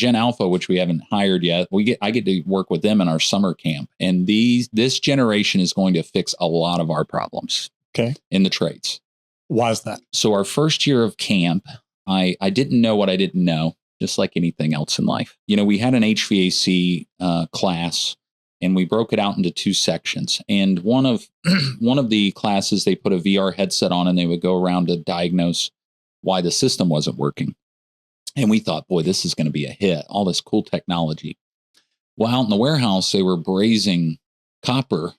Gen Alpha, which we haven't hired yet, I get to work with them in our summer camp. And this generation is going to fix a lot of our problems. Okay. In the trades. Why is that? So our first year of camp, I didn't know what I didn't know, just like anything else in life. We had an HVAC class, and we broke it out into 2 sections. And one of the classes, they put a VR headset on, and they would go around to diagnose why the system wasn't working. And we thought, boy, this is going to be a hit. All this cool technology. Well, out in the warehouse, they were brazing copper.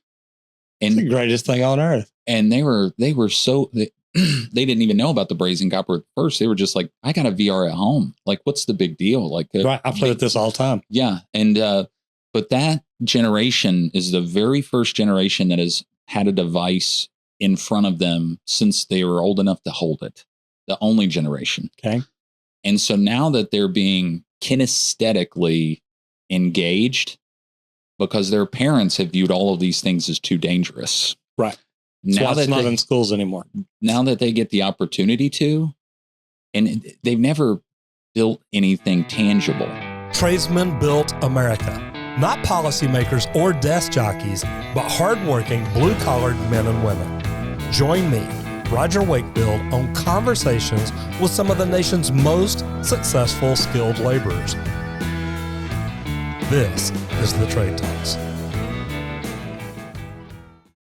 And the greatest thing on earth. And they didn't even know about the brazing copper at first. They were just like, I got a VR at home. Like, what's the big deal? Like, right. I play with this all the time. Yeah. And, but that generation is the very first generation that has had a device in front of them since they were old enough to hold it. The only generation. Okay. And so now that they're being kinesthetically engaged because their parents have viewed all of these things as too dangerous. Right. Now that it's not in schools anymore. Now that they get the opportunity to, and they've never built anything tangible. Tradesmen built America. Not policymakers or desk jockeys, but hardworking blue-collared men and women. Join me, Roger Wakefield, on conversations with some of the nation's most successful skilled laborers. This is the Trade Talks.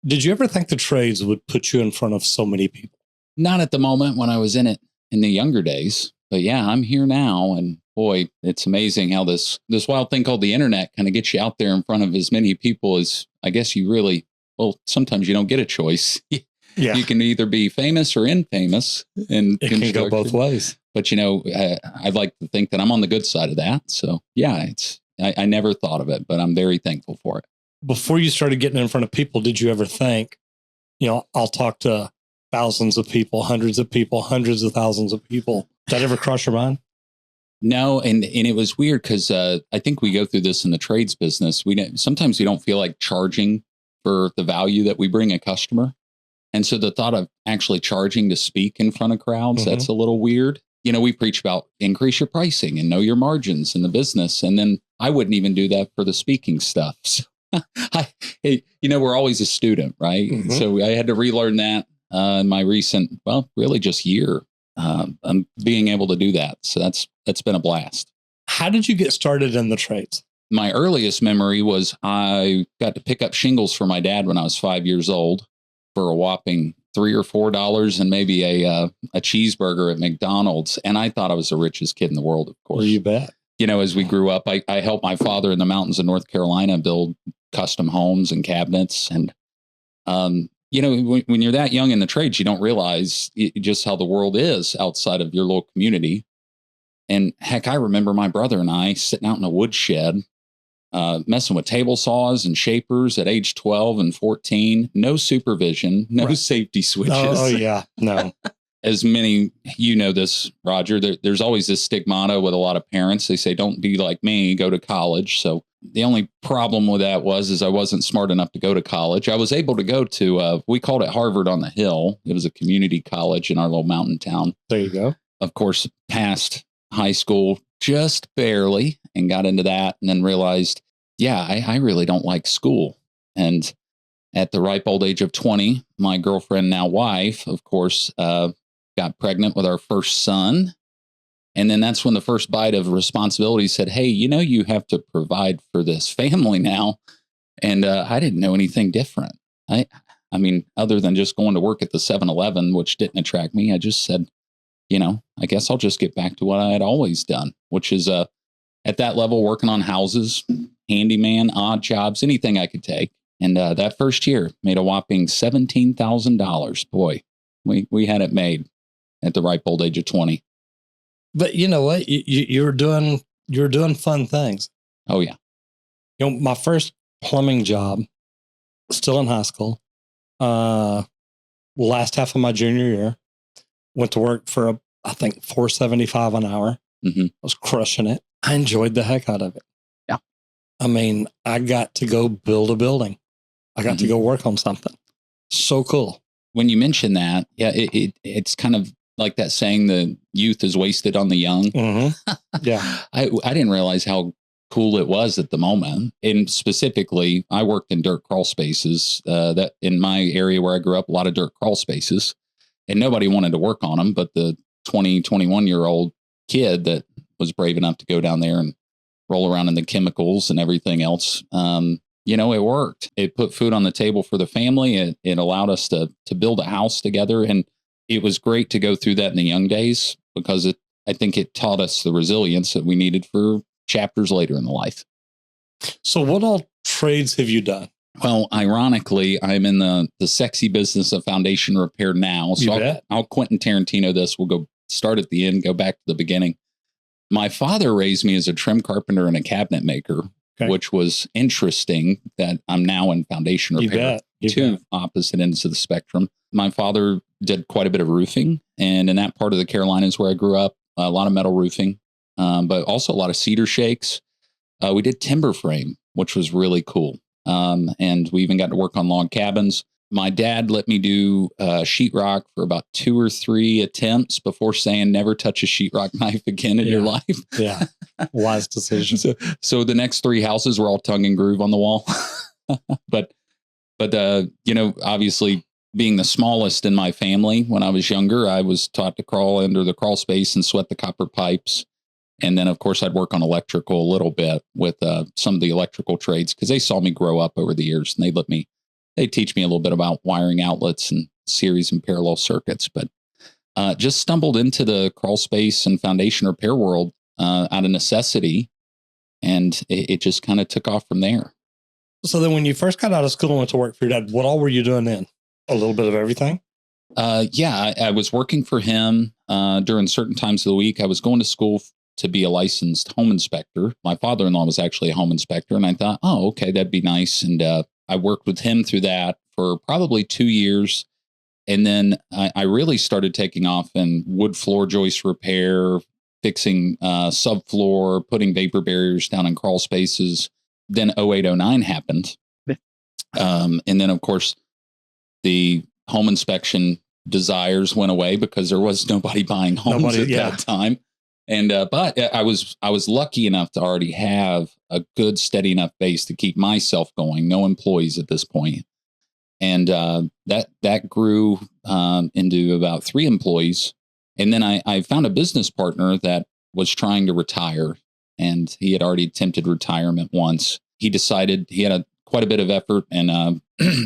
Did you ever think the trades would put you in front of so many people? Not at the moment when I was in it in the younger days. But yeah, I'm here now. And boy, it's amazing how this wild thing called the internet kind of gets you out there in front of as many people as I guess you really, sometimes you don't get a choice. Yeah. You can either be famous or infamous. And it can go both ways. But, I'd like to think that I'm on the good side of that. So yeah, I never thought of it, but I'm very thankful for it. Before you started getting in front of people, did you ever think, I'll talk to thousands of people, hundreds of people, hundreds of thousands of people? Did that ever cross your mind? No. And it was weird because I think we go through this in the trades business. Sometimes we don't feel like charging for the value that we bring a customer. And so the thought of actually charging to speak in front of crowds, that's a little weird. We preach about increase your pricing and know your margins in the business. And then I wouldn't even do that for the speaking stuff. So we're always a student, right? Mm-hmm. So I had to relearn that in my recent, really just year. I'm being able to do that. So that's been a blast. How did you get started in the trades? My earliest memory was I got to pick up shingles for my dad when I was 5 years old for a whopping $3 or $4 and maybe a cheeseburger at McDonald's. And I thought I was the richest kid in the world, of course. Well, you bet. As we grew up, I helped my father in the mountains of North Carolina build custom homes and cabinets. And, when you're that young in the trades, you don't realize just how the world is outside of your little community. And heck, I remember my brother and I sitting out in a woodshed, messing with table saws and shapers at age 12 and 14. No supervision, no safety switches. Oh yeah, no. As many, this, Roger, there's always this stigmata with a lot of parents. They say, don't be like me, go to college. So the only problem with that is I wasn't smart enough to go to college. I was able to go to, we called it Harvard on the Hill. It was a community college in our little mountain town. There you go. Of course, passed high school just barely and got into that and then realized, I really don't like school. And at the ripe old age of 20, my girlfriend, now wife, of course, got pregnant with our first son. And then that's when the first bite of responsibility said, hey, you have to provide for this family now. And I didn't know anything different. I mean, other than just going to work at the 7-Eleven, which didn't attract me, I just said, I guess I'll just get back to what I had always done, which is at that level, working on houses, handyman, odd jobs, anything I could take. And that first year made a whopping $17,000. Boy, we had it made at the ripe old age of 20. But you know what? You were doing fun things. Oh yeah. My first plumbing job, still in high school, last half of my junior year, went to work for I think $4.75 an hour. Mm-hmm. I was crushing it. I enjoyed the heck out of it. Yeah. I mean, I got to go build a building. I got to go work on something. So cool. When you mention that, it's kind of like that saying, the youth is wasted on the young. Mm-hmm. Yeah. I didn't realize how cool it was at the moment. And specifically, I worked in dirt crawl spaces, that in my area where I grew up, a lot of dirt crawl spaces, and nobody wanted to work on them. But the 21-year-old kid that was brave enough to go down there and roll around in the chemicals and everything else, it worked. It put food on the table for the family. It allowed us to build a house together. And it was great to go through that in the young days, because I think it taught us the resilience that we needed for chapters later in the life. So what all trades have you done? Well, ironically, I'm in the sexy business of foundation repair now. So I'll Quentin Tarantino this. We'll go start at the end, go back to the beginning. My father raised me as a trim carpenter and a cabinet maker, which was interesting that I'm now in foundation repair. Two opposite ends of the spectrum. My father did quite a bit of roofing, and in that part of the Carolinas where I grew up, a lot of metal roofing, but also a lot of cedar shakes. We did timber frame, which was really cool. And we even got to work on log cabins. My dad let me do sheetrock for about 2 or 3 attempts before saying, never touch a sheetrock knife again in your life. Yeah. Wise decision. So the next 3 houses were all tongue and groove on the wall. But obviously being the smallest in my family, when I was younger, I was taught to crawl under the crawl space and sweat the copper pipes. And then, of course, I'd work on electrical a little bit with some of the electrical trades, because they saw me grow up over the years, and they'd teach me a little bit about wiring outlets and series and parallel circuits. But just stumbled into the crawl space and foundation repair world out of necessity. And it just kind of took off from there. So then when you first got out of school and went to work for your dad, what all were you doing then? A little bit of everything? I was working for him during certain times of the week. I was going to school to be a licensed home inspector. My father-in-law was actually a home inspector, and I thought, oh, okay, that'd be nice. And I worked with him through that for probably 2 years. And then I really started taking off in wood floor joist repair, fixing subfloor, putting vapor barriers down in crawl spaces. Then 0809 happened. And then, of course, the home inspection desires went away because there was nobody buying homes at that time. And but I was lucky enough to already have a good, steady enough base to keep myself going. No employees at this point. And that grew into about 3 employees. And then I found a business partner that was trying to retire, and he had already attempted retirement once. He decided he had quite a bit of effort and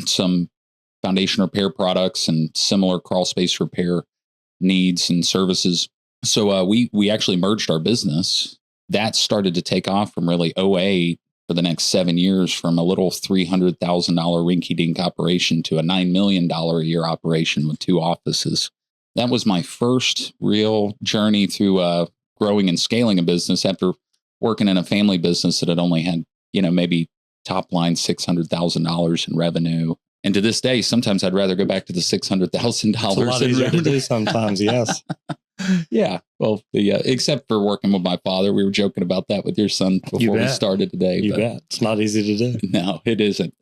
some foundation repair products and similar crawl space repair needs and services. So we actually merged our business. That started to take off from really 08 for the next 7 years, from a little $300,000 rinky-dink operation to a $9 million a year operation with 2 offices. That was my first real journey through growing and scaling a business after working in a family business that had only had, maybe top line $600,000 in revenue. And to this day, sometimes I'd rather go back to the $600,000 in revenue. Sometimes, yes. Yeah. Well, except for working with my father, we were joking about that with your son before we started today. You bet. It's not easy to do. No, it isn't.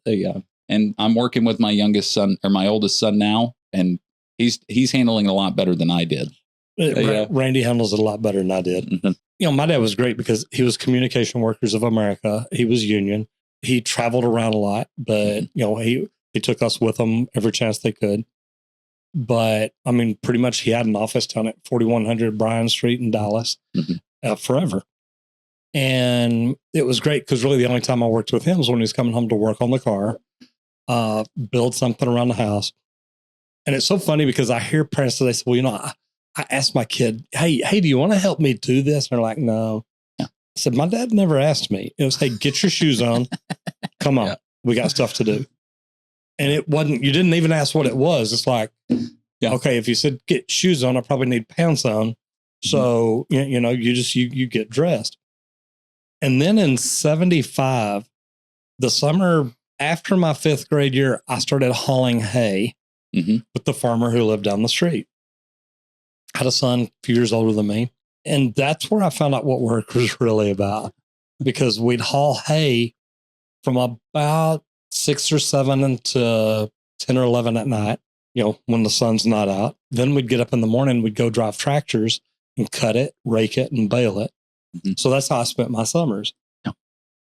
And I'm working with my youngest son, or my oldest son now, and he's handling it a lot better than I did. Randy handles it a lot better than I did. Mm-hmm. My dad was great because he was Communication Workers of America. He was union. He traveled around a lot, but he took us with him every chance they could. But I mean, pretty much he had an office down at 4100 Bryan Street in Dallas forever. And it was great because really the only time I worked with him was when he was coming home to work on the car, build something around the house. And it's so funny because I hear parents today say, well, I asked my kid, hey, do you want to help me do this? And they're like, no. Yeah. I said, my dad never asked me. It was, hey, get your shoes on. Come on. Yeah. We got stuff to do. And it wasn't, you didn't even ask what it was. It's like, okay, if you said get shoes on, I probably need pants on. So, you get dressed. And then in 75, the summer after my 5th grade year, I started hauling hay with the farmer who lived down the street. I had a son a few years older than me. And that's where I found out what work was really about, because we'd haul hay from about 6 or 7 into 10 or 11 at night. when the sun's not out. Then we'd get up in the morning, we'd go drive tractors and cut it, rake it, and bale it. Mhm. So that's how I spent my summers. Yeah.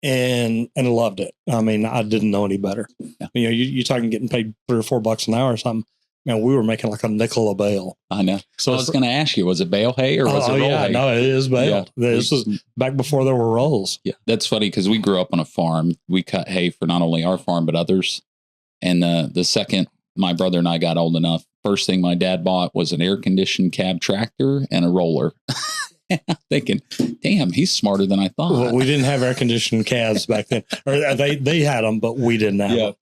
And loved it. I mean, I didn't know any better. Yeah. You're talking getting paid $3 or $4 an hour or something. Man, we were making like a nickel a bale. I know. So I was going to ask you, was it bale hay or was it roll hay? No, it is baled. Yeah. This was back before there were rolls. Yeah, that's funny because we grew up on a farm. We cut hay for not only our farm, but others. And the second my brother and I got old enough, first thing my dad bought was an air-conditioned cab tractor and a roller. And I'm thinking, damn, he's smarter than I thought. Well, we didn't have air-conditioned cabs back then. Or they had them, but we didn't have them.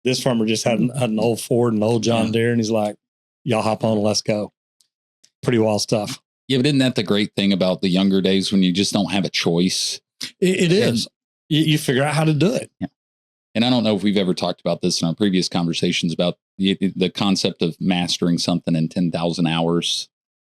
This farmer just had an old Ford and an old John Deere, and he's like, y'all hop on and let's go. Pretty wild stuff. Yeah, but isn't that the great thing about the younger days when you just don't have a choice? It is. You figure out how to do it. Yeah. And I don't know if we've ever talked about this in our previous conversations about the concept of mastering something in 10,000 hours.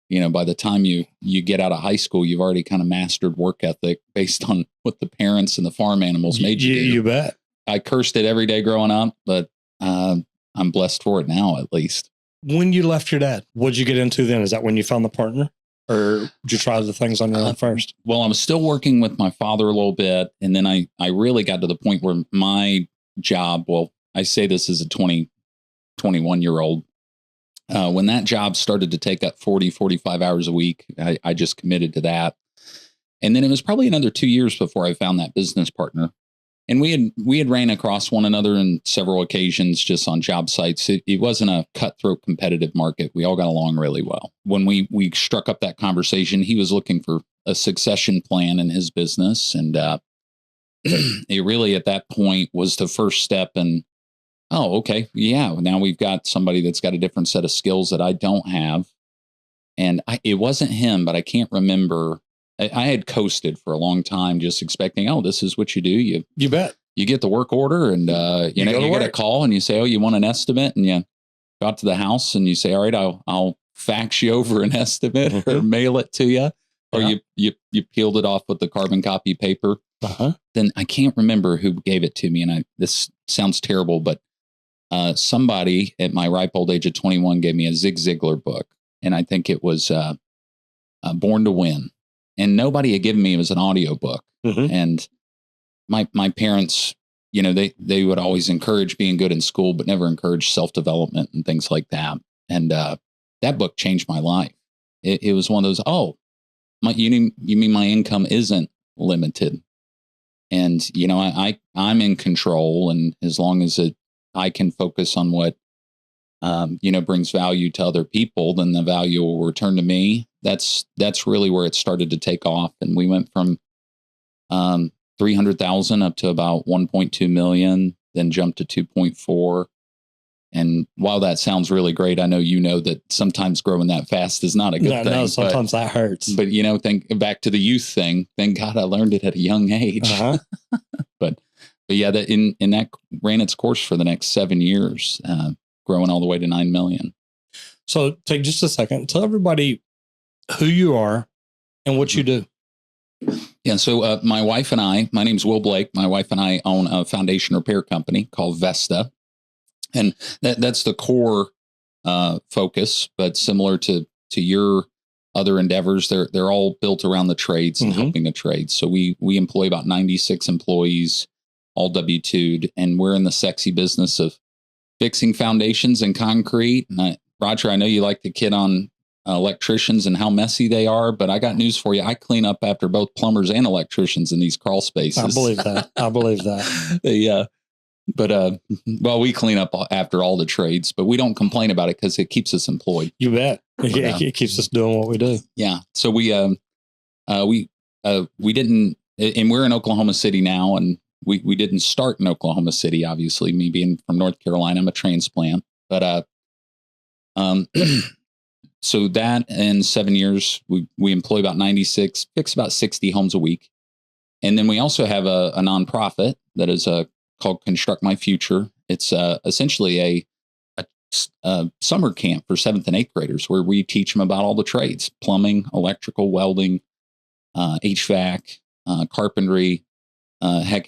By the time you get out of high school, you've already kind of mastered work ethic based on what the parents and the farm animals made you do. You bet. I cursed it every day growing up, but I'm blessed for it now, at least. When you left your dad, what'd you get into then? Is that when you found the partner, or did you try the things on your own first? Well, I was still working with my father a little bit. And then I really got to the point where my job, well, I say this as a 21-year-old, when that job started to take up 40, 45 hours a week, I just committed to that. And then it was probably another 2 years before I found that business partner. And we had ran across one another in several occasions just on job sites. It wasn't a cutthroat competitive market. We all got along really well. When we struck up that conversation, he was looking for a succession plan in his business. And it really at that point was the first step in, oh, okay, yeah, now we've got somebody that's got a different set of skills that I don't have. And it wasn't him, but I can't remember. I had coasted for a long time, just expecting, oh, this is what you do. You bet. You get the work order and, you get a call and you say, oh, you want an estimate? And you go out to the house and you say, all right, I'll fax you over an estimate or mail it to you. Or you peeled it off with the carbon copy paper. Then I can't remember who gave it to me. And this sounds terrible, but somebody at my ripe old age of 21 gave me a Zig Ziglar book. And I think it was Born to Win. And nobody had given me, it was an audio book. And my parents, they would always encourage being good in school, but never encourage self-development and things like that. And that book changed my life. It was one of those, you mean my income isn't limited. And, I'm in control. And as long as I can focus on what, brings value to other people, then the value will return to me. That's really where it started to take off. And we went from 300,000 up to about 1.2 million, then jumped to 2.4. And while that sounds really great, I know that sometimes growing that fast is not a good thing. No, sometimes that hurts. But think back to the youth thing. Thank God I learned it at a young age. But yeah, that ran its course for the next 7 years, growing all the way to 9 million. So take just a second, tell everybody who you are and what you do. Yeah. So my wife and I, my name's Will Blake. My wife and I own a foundation repair company called Vesta. And that's the core focus, but similar to your other endeavors, they're all built around the trades and helping the trades. So we employ about 96 employees, all W-2'd, and we're in the sexy business of fixing foundations and concrete. And Roger, I know you like to kid on electricians and how messy they are, but I got news for you. I clean up after both plumbers and electricians in these crawl spaces. I believe that. We clean up after all the trades, but we don't complain about it because it keeps us employed. You bet. It keeps us doing what we do. Yeah. So we didn't, and we're in Oklahoma City now, and we didn't start in Oklahoma City. Obviously, me being from North Carolina, I'm a transplant, but so that in 7 years, we employ about 96, fix about 60 homes a week. And then we also have a nonprofit that is called Construct My Future. It's essentially a summer camp for 7th and 8th graders where we teach them about all the trades: plumbing, electrical, welding, HVAC, carpentry,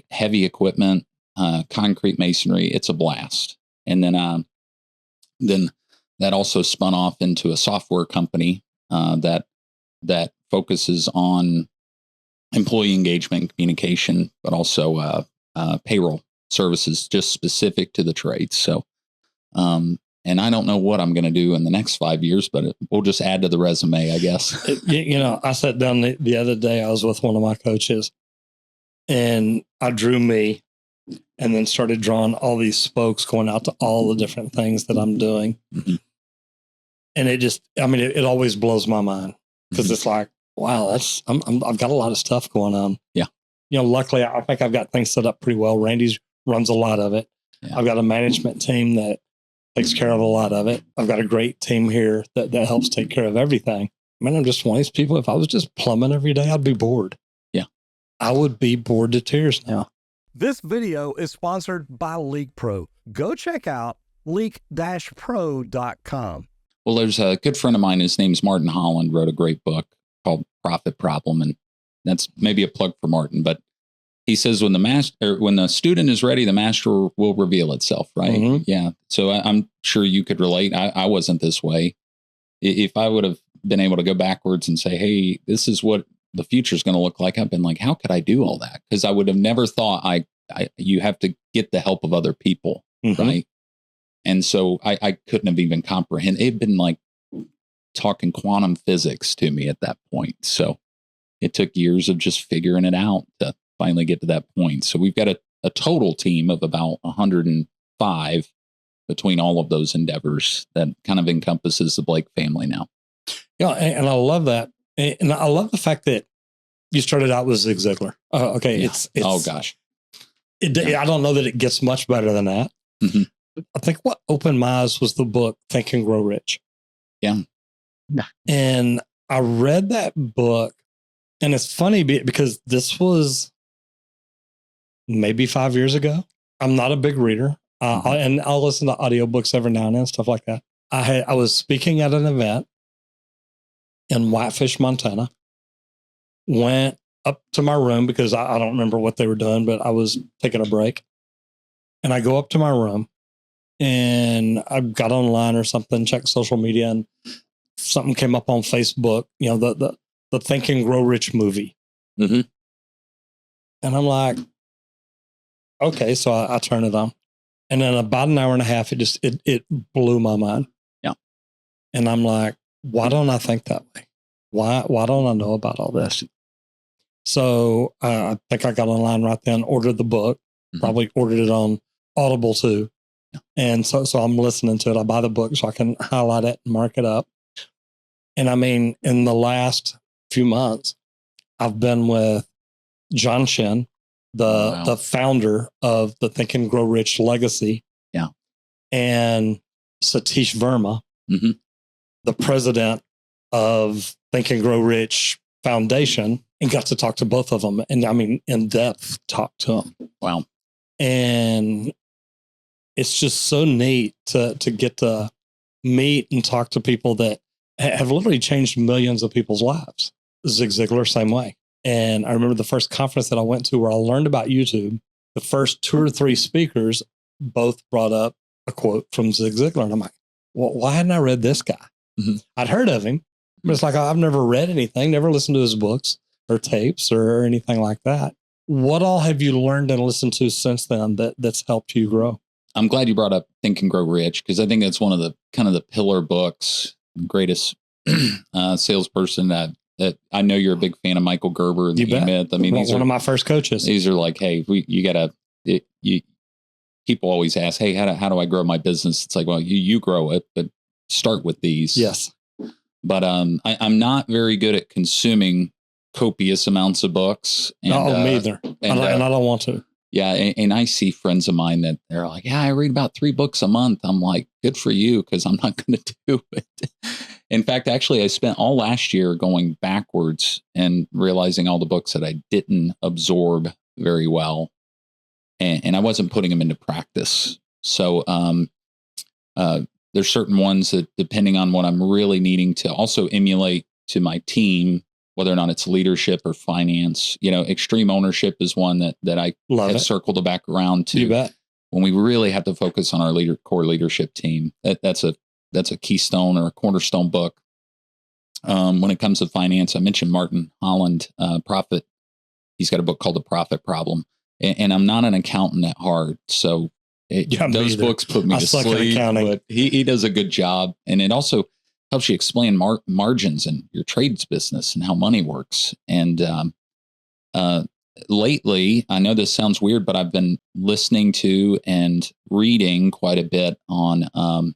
heavy equipment, concrete masonry. It's a blast. And then that also spun off into a software company that focuses on employee engagement, communication, but also payroll services, just specific to the trades. So, and I don't know what I'm going to do in the next 5 years, but we'll just add to the resume, I guess. I sat down the other day. I was with one of my coaches, and I drew me, and then started drawing all these spokes going out to all the different things that I'm doing. Mm-hmm. And it always blows my mind, because it's like, wow, I've got a lot of stuff going on. Yeah. Luckily, I think I've got things set up pretty well. Randy's runs a lot of it. Yeah. I've got a management team that takes care of a lot of it. I've got a great team here that helps take care of everything. Man, I'm just one of these people. If I was just plumbing every day, I'd be bored. Yeah. I would be bored to tears now. This video is sponsored by Leak Pro. Go check out leak-pro.com. Well, there's a good friend of mine. His name's Martin Holland, wrote a great book called Profit Problem. And that's maybe a plug for Martin, but he says when the student is ready, the master will reveal itself, right? Mm-hmm. Yeah. So I'm sure you could relate. I wasn't this way. If I would have been able to go backwards and say, hey, this is what the future is going to look like, I've been like, how could I do all that? Because I would have never thought you have to get the help of other people, mm-hmm. right? And so I couldn't have even comprehended. It'd been like talking quantum physics to me at that point. So it took years of just figuring it out to finally get to that point. So we've got a total team of about 105 between all of those endeavors that kind of encompasses the Blake family now. Yeah, and I love that. And I love the fact that you started out with Zig Ziglar. Okay, yeah. It's oh gosh. I don't know that it gets much better than that. Mm-hmm. I think what opened my eyes was the book Think and Grow Rich. Yeah. And I read that book, and it's funny because this was maybe 5 years ago. I'm not a big reader, and I'll listen to audiobooks every now and then, stuff like that. I was speaking at an event in Whitefish, Montana. Went up to my room because I don't remember what they were doing, but I was taking a break. And I go up to my room, and I got online or something, checked social media, and something came up on Facebook, the Think and Grow Rich movie. Mm-hmm. And I'm like, okay, so I turn it on. And then about an hour and a half, it blew my mind. Yeah. And I'm like, why don't I think that way? Why don't I know about all this? So I think I got online right then, ordered the book, mm-hmm. probably ordered it on Audible too. Yeah. And so I'm listening to it. I buy the book so I can highlight it and mark it up. And I mean, in the last few months, I've been with John Shin, the founder of the Think and Grow Rich legacy. Yeah. And Satish Verma, mm-hmm. the president of Think and Grow Rich Foundation, and got to talk to both of them. And I mean, in depth talk to them. Wow. And it's just so neat to get to meet and talk to people that have literally changed millions of people's lives. Zig Ziglar, same way. And I remember the first conference that I went to where I learned about YouTube, the first 2 or 3 speakers both brought up a quote from Zig Ziglar. And I'm like, well, why hadn't I read this guy? Mm-hmm. I'd heard of him, but it's like, I've never read anything, never listened to his books or tapes or anything like that. What all have you learned and listened to since then that's helped you grow? I'm glad you brought up Think and Grow Rich, because I think that's one of the kind of the pillar books, greatest salesperson that I know you're a big fan of Michael Gerber and the E-Myth. I mean, one of my first coaches. These are like, hey, people always ask, hey, how do I grow my business? It's like, well, you grow it, but start with these. Yes. But I'm not very good at consuming copious amounts of books. And, me either. And I don't want to. Yeah. And I see friends of mine that they're like, yeah, I read about 3 books a month. I'm like, good for you, because I'm not going to do it. In fact, actually, I spent all last year going backwards and realizing all the books that I didn't absorb very well. And I wasn't putting them into practice. So there's certain ones that, depending on what I'm really needing to also emulate to my team, whether or not it's leadership or finance, extreme ownership is one that I have circled back around to. You bet. When we really have to focus on our core leadership team, that's a that's a keystone or a cornerstone book. When it comes to finance, I mentioned Martin Holland, Profit. He's got a book called The Profit Problem. And I'm not an accountant at heart. So those books put me to sleep. But he does a good job. And it also helps you explain margins in your trades business and how money works. And lately, I know this sounds weird, but I've been listening to and reading quite a bit on,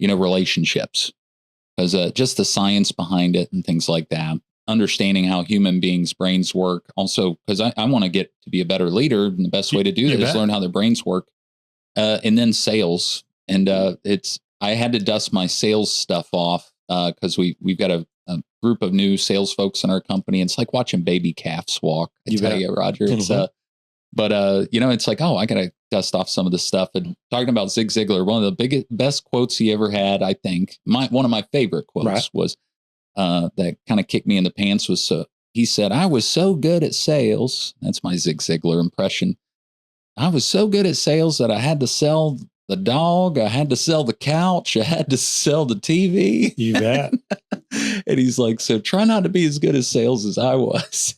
relationships, because just the science behind it and things like that, understanding how human beings' brains work. Also, because I want to get to be a better leader, and the best way to do that is learn how their brains work. And then sales. And I had to dust my sales stuff off because we've got a group of new sales folks in our company. It's like watching baby calves walk. I tell you, Roger. It's it's like, I got to dust off some of the stuff. And talking about Zig Ziglar, one of the best quotes he ever had, I think, one of my favorite quotes was that kind of kicked me in the pants was, he said, "I was so good at sales." That's my Zig Ziglar impression. "I was so good at sales that I had to sell the dog. I had to sell the couch. I had to sell the TV." You bet. And he's like, "So try not to be as good at sales as I was."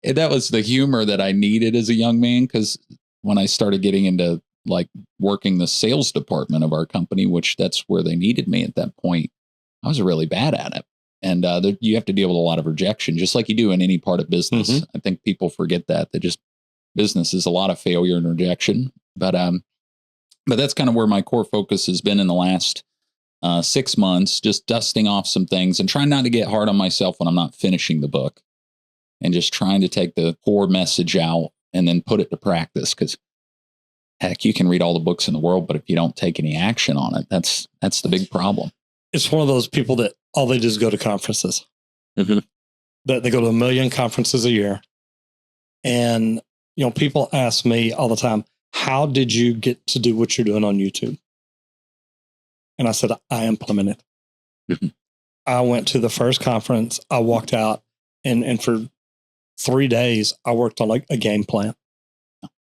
And that was the humor that I needed as a young man. Because when I started getting into like working the sales department of our company, which that's where they needed me at that point, I was really bad at it. And you have to deal with a lot of rejection, just like you do in any part of business. Mm-hmm. I think people forget that business is a lot of failure and rejection. But that's kind of where my core focus has been in the last 6 months, just dusting off some things and trying not to get hard on myself when I'm not finishing the book, and just trying to take the core message out and then put it to practice. Because heck, you can read all the books in the world, but if you don't take any action on it, that's the big problem. It's one of those people that all they do is go to conferences. Mm-hmm. That they go to 1 million conferences a year. And, people ask me all the time, "How did you get to do what you're doing on YouTube?" And I said, "I implemented." Mm-hmm. I went to the first conference. I walked out and for 3 days, I worked on like a game plan.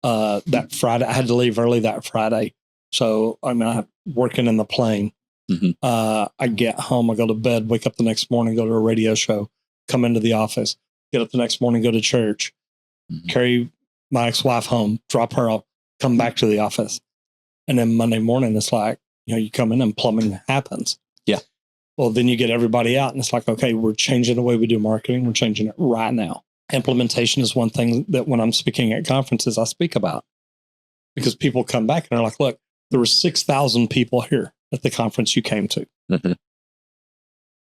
That Friday, I had to leave early that Friday. So, I'm working in the plane. Mm-hmm. I get home, I go to bed, wake up the next morning, go to a radio show, come into the office, get up the next morning, go to church, mm-hmm. carry my ex-wife home, drop her off, come back to the office. And then Monday morning, it's like, you come in and plumbing happens. Yeah. Well, then you get everybody out and it's like, okay, we're changing the way we do marketing. We're changing it right now. Implementation is one thing that when I'm speaking at conferences, I speak about, because people come back and they're like, "Look, there were 6,000 people here at the conference you came to. Mm-hmm.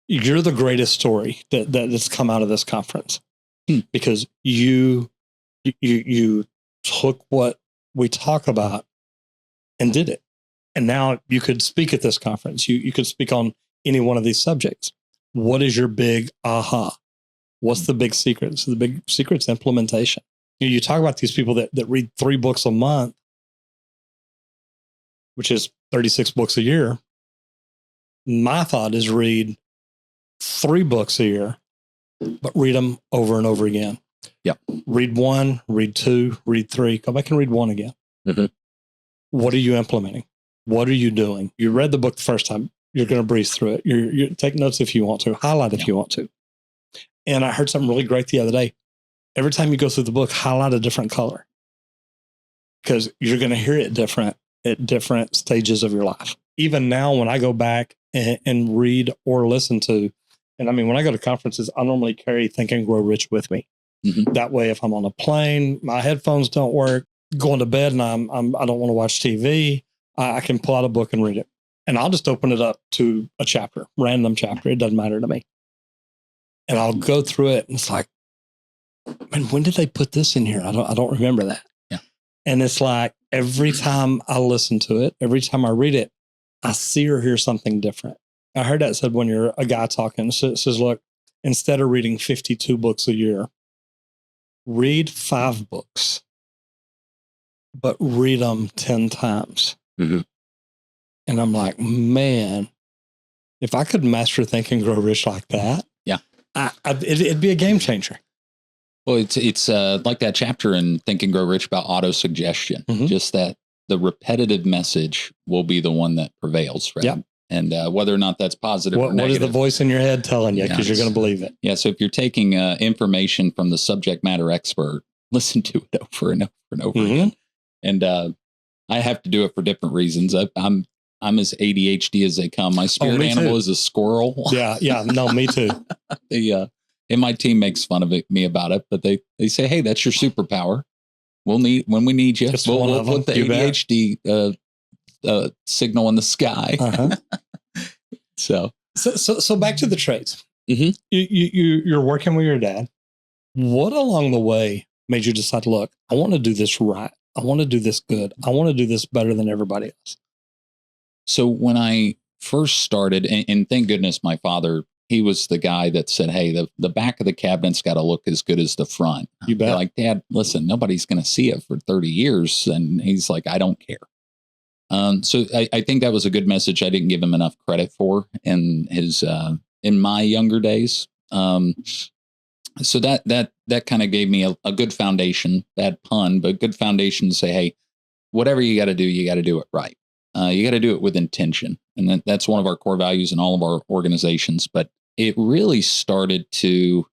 You're the greatest story that's come out of this conference because you took what we talk about and did it. And now you could speak at this conference. You could speak on any one of these subjects. What is your big aha? What's the big secret? So the big secret's implementation. You talk about these people that read 3 books a month, which is 36 books a year. My thought is read 3 books a year, but read them over and over again. Yep. Read 1, read 2, read 3, go back and read 1 again. Mm-hmm. What are you implementing? What are you doing? You read the book the first time. You're going to breeze through it. You take notes if you want to, highlight if you want to. And I heard something really great the other day. Every time you go through the book, highlight a different color, because you're going to hear it different at different stages of your life. Even now, when I go back and read or listen to, and when I go to conferences, I normally carry Think and Grow Rich with me. Mm-hmm. That way, if I'm on a plane, my headphones don't work, going to bed and I don't want to watch TV, I can pull out a book and read it. And I'll just open it up to a chapter, random chapter. It doesn't matter to me. And I'll go through it and it's like, man, when did they put this in here? I don't remember that. Yeah. And it's like every time I listen to it, every time I read it, I see or hear something different. I heard that said when you're a guy talking, it says, look, instead of reading 52 books a year, read 5 books, but read them 10 times. Mm-hmm. And I'm like, man, if I could master Think and Grow Rich like that, yeah, it'd be a game changer. Well, it's like that chapter in Think and Grow Rich about auto-suggestion, mm-hmm. just that the repetitive message will be the one that prevails, right? Yeah. And whether or not that's positive or negative. What is the voice in your head telling you? Yeah, Because you're going to believe it. Yeah. So if you're taking information from the subject matter expert, listen to it over and over and over again. And I have to do it for different reasons. I'm as ADHD as they come. My spirit animal is a squirrel. Yeah. No, me too. And my team makes fun of me about it, but they say, hey, that's your superpower. When we need you, we'll put the ADHD signal in the sky. So back to the trades. You're working with your dad. What along the way made you decide, look, I want to do this right. I want to do this good. I want to do this better than everybody else. So when I first started, and thank goodness my father, he was the guy that said, hey, the back of the cabinet's got to look as good as the front. You bet. They're like, Dad, listen, nobody's going to see it for 30 years. And he's like, I don't care. So I think that was a good message I didn't give him enough credit for in my younger days. So that kind of gave me a good foundation, bad pun, but good foundation to say, hey, whatever you got to do it right. You got to do it with intention. And that's one of our core values in all of our organizations. But it really started to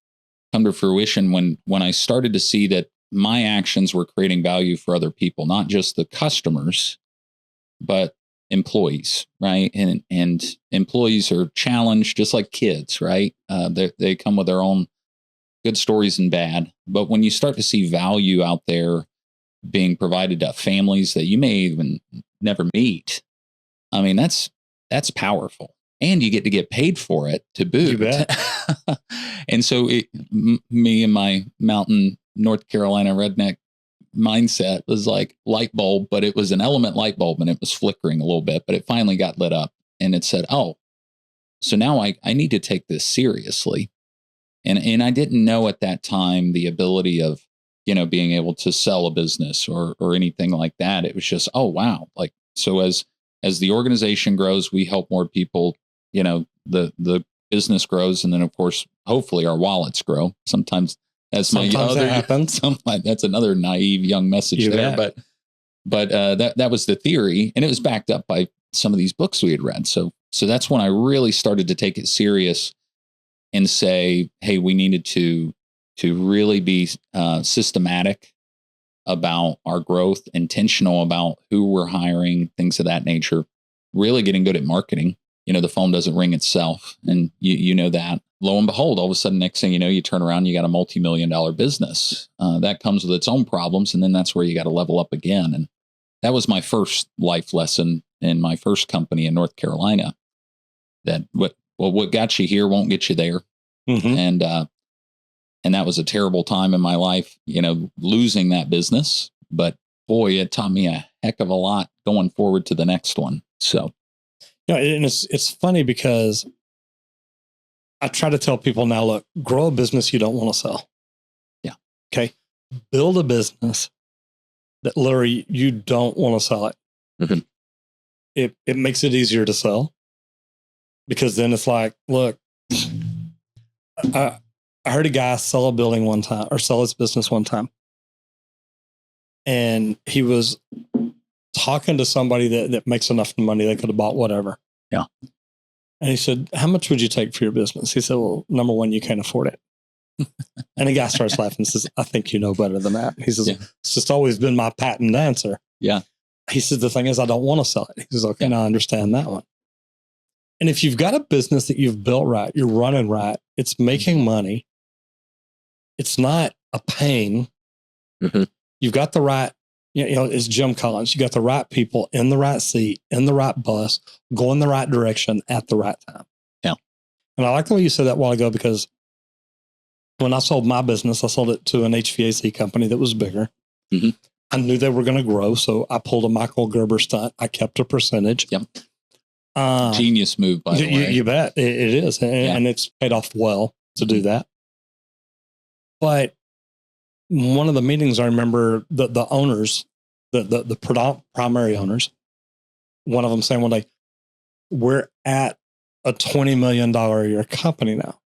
come to fruition when I started to see that my actions were creating value for other people, not just the customers, but employees, right? And employees are challenged just like kids, right? They come with their own good stories and bad. But when you start to see value out there being provided to families that you may even never meet, I mean, that's powerful. And you get paid for it to boot. You bet. And so me and my mountain North Carolina redneck mindset was like light bulb, but it was an element light bulb and it was flickering a little bit, but it finally got lit up and it said, oh, so now I need to take this seriously. And I didn't know at that time the ability of, being able to sell a business or anything like that. It was just, oh, wow. Like, so as the organization grows, we help more people, the business grows. And then of course, hopefully our wallets grow. Sometimes that's that happens. That's another naive young message there. But that was the theory, and it was backed up by some of these books we had read. So that's when I really started to take it serious and say, hey, we needed to really be systematic about our growth, intentional about who we're hiring, things of that nature, really getting good at marketing. The phone doesn't ring itself. And you know that. Lo and behold, all of a sudden, next thing you know, you turn around, you got a multimillion-dollar business. That comes with its own problems. And then that's where you got to level up again. And that was my first life lesson in my first company in North Carolina. That what got you here won't get you there. And that was a terrible time in my life, losing that business. But boy, it taught me a heck of a lot going forward to the next one. So. And it's funny because I try to tell people now, look, grow a business you don't want to sell. Yeah. Okay. Build a business that literally you don't want to sell it. It makes it easier to sell because then it's like, look, I heard a guy sell a building one time or sell his business one time. And he was talking to somebody that makes enough money they could have bought whatever. Yeah. And he said, how much would you take for your business? He said, well, number one, you can't afford it. And the guy starts laughing and says, I think you know better than that. He says, It's just always been my patent answer. Yeah. He says, the thing is, I don't want to sell it. He says, okay, now I understand that one. And if you've got a business that you've built right, you're running right, it's making money, it's not a pain. You've got the right, it's Jim Collins. You got the right people in the right seat, in the right bus, going the right direction at the right time. Yeah. And I like the way you said that a while ago, because when I sold my business, I sold it to an HVAC company that was bigger. I knew they were going to grow. So I pulled a Michael Gerber stunt. I kept a percentage. Yep. Genius move, by the way. You bet. It is. And it's paid off well to do that. But one of the meetings, I remember the owners, the primary owners, one of them saying one day, we're at a $20 million a year company now.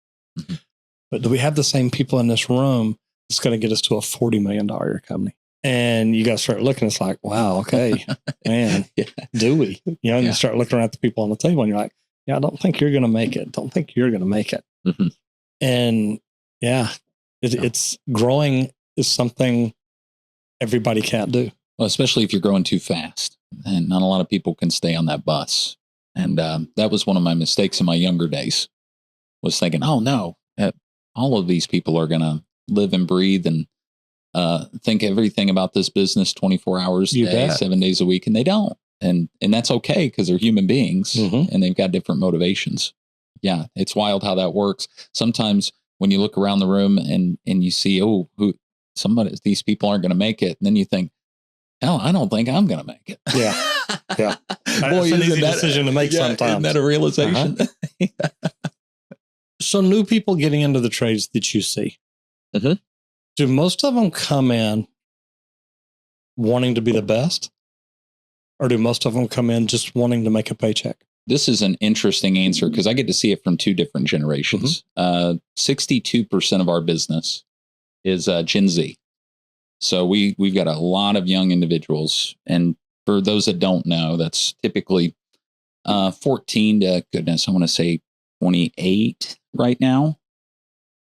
But do we have the same people in this room that's going to get us to a $40 million a year company? And you got to start looking. It's like, wow, okay, man, do we? And you start looking around at the people on the table and you're like, yeah, I don't think you're going to make it. Don't think you're going to make it. Mm-hmm. And yeah, it's growing is something everybody can't do. Well, especially if you're growing too fast, and not a lot of people can stay on that bus. And that was one of my mistakes in my younger days, was thinking, oh no, all of these people are going to live and breathe and think everything about this business 24 hours a day, 7 days a week. And they don't. And that's okay, because they're human beings and they've got different motivations. Yeah. It's wild how that works. Sometimes when you look around the room and you see, these people aren't going to make it. And then you think, hell, I don't think I'm going to make it. Yeah. Yeah. Boy, it's an easy decision to make sometimes. Isn't that a realization? So new people getting into the trades that you see, do most of them come in wanting to be the best? Or do most of them come in just wanting to make a paycheck? This is an interesting answer because I get to see it from two different generations. 62% of our business is Gen Z. So we've got a lot of young individuals. And for those that don't know, that's typically 14 to, goodness, I want to say 28 right now.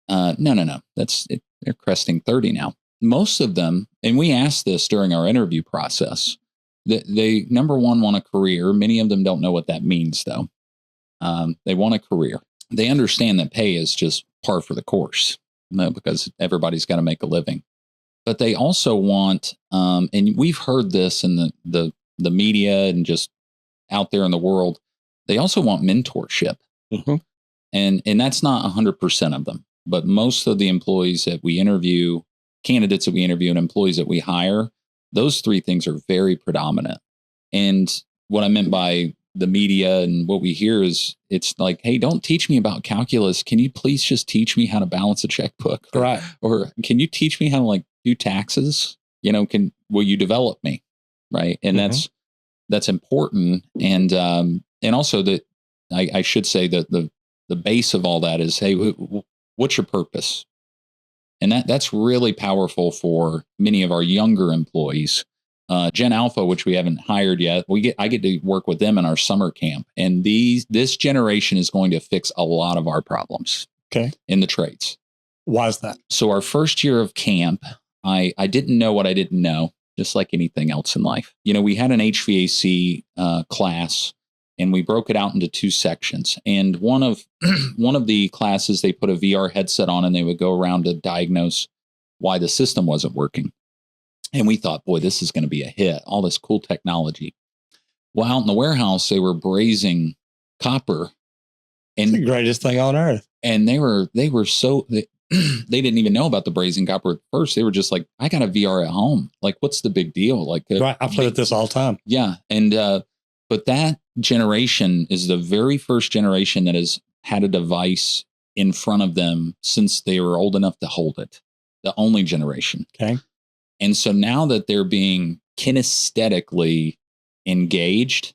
No. They're cresting 30 now. Most of them, and we asked this during our interview process, they number one, want a career. Many of them don't know what that means, though. They want a career. They understand that pay is just par for the course, because everybody's got to make a living. But they also want, and we've heard this in the media and just out there in the world, they also want mentorship. And that's not 100% of them, but most of the employees that we interview, candidates that we interview, and employees that we hire, those three things are very predominant. And what I meant by the media and what we hear is, it's like, hey, don't teach me about calculus. Can you please just teach me how to balance a checkbook? Right. Or can you teach me how to do taxes? Will you develop me? Right. And that's important. And also that I should say that the base of all that is, hey, what's your purpose? And that's really powerful for many of our younger employees. Gen Alpha, which we haven't hired yet, I get to work with them in our summer camp. And this generation is going to fix a lot of our problems in the trades. Why is that? So our first year of camp, I didn't know what I didn't know, just like anything else in life. We had an HVAC class, and we broke it out into two sections. And one of the classes, they put a VR headset on, and they would go around to diagnose why the system wasn't working. And we thought, boy, this is going to be a hit. All this cool technology. Well, out in the warehouse, they were brazing copper. And the greatest thing on earth. And they were so, they didn't even know about the brazing copper at first. They were just like, I got a VR at home. What's the big deal? Right. I play with this all the time. Yeah. And, but that generation is the very first generation that has had a device in front of them since they were old enough to hold it. The only generation. Okay. And so now that they're being kinesthetically engaged,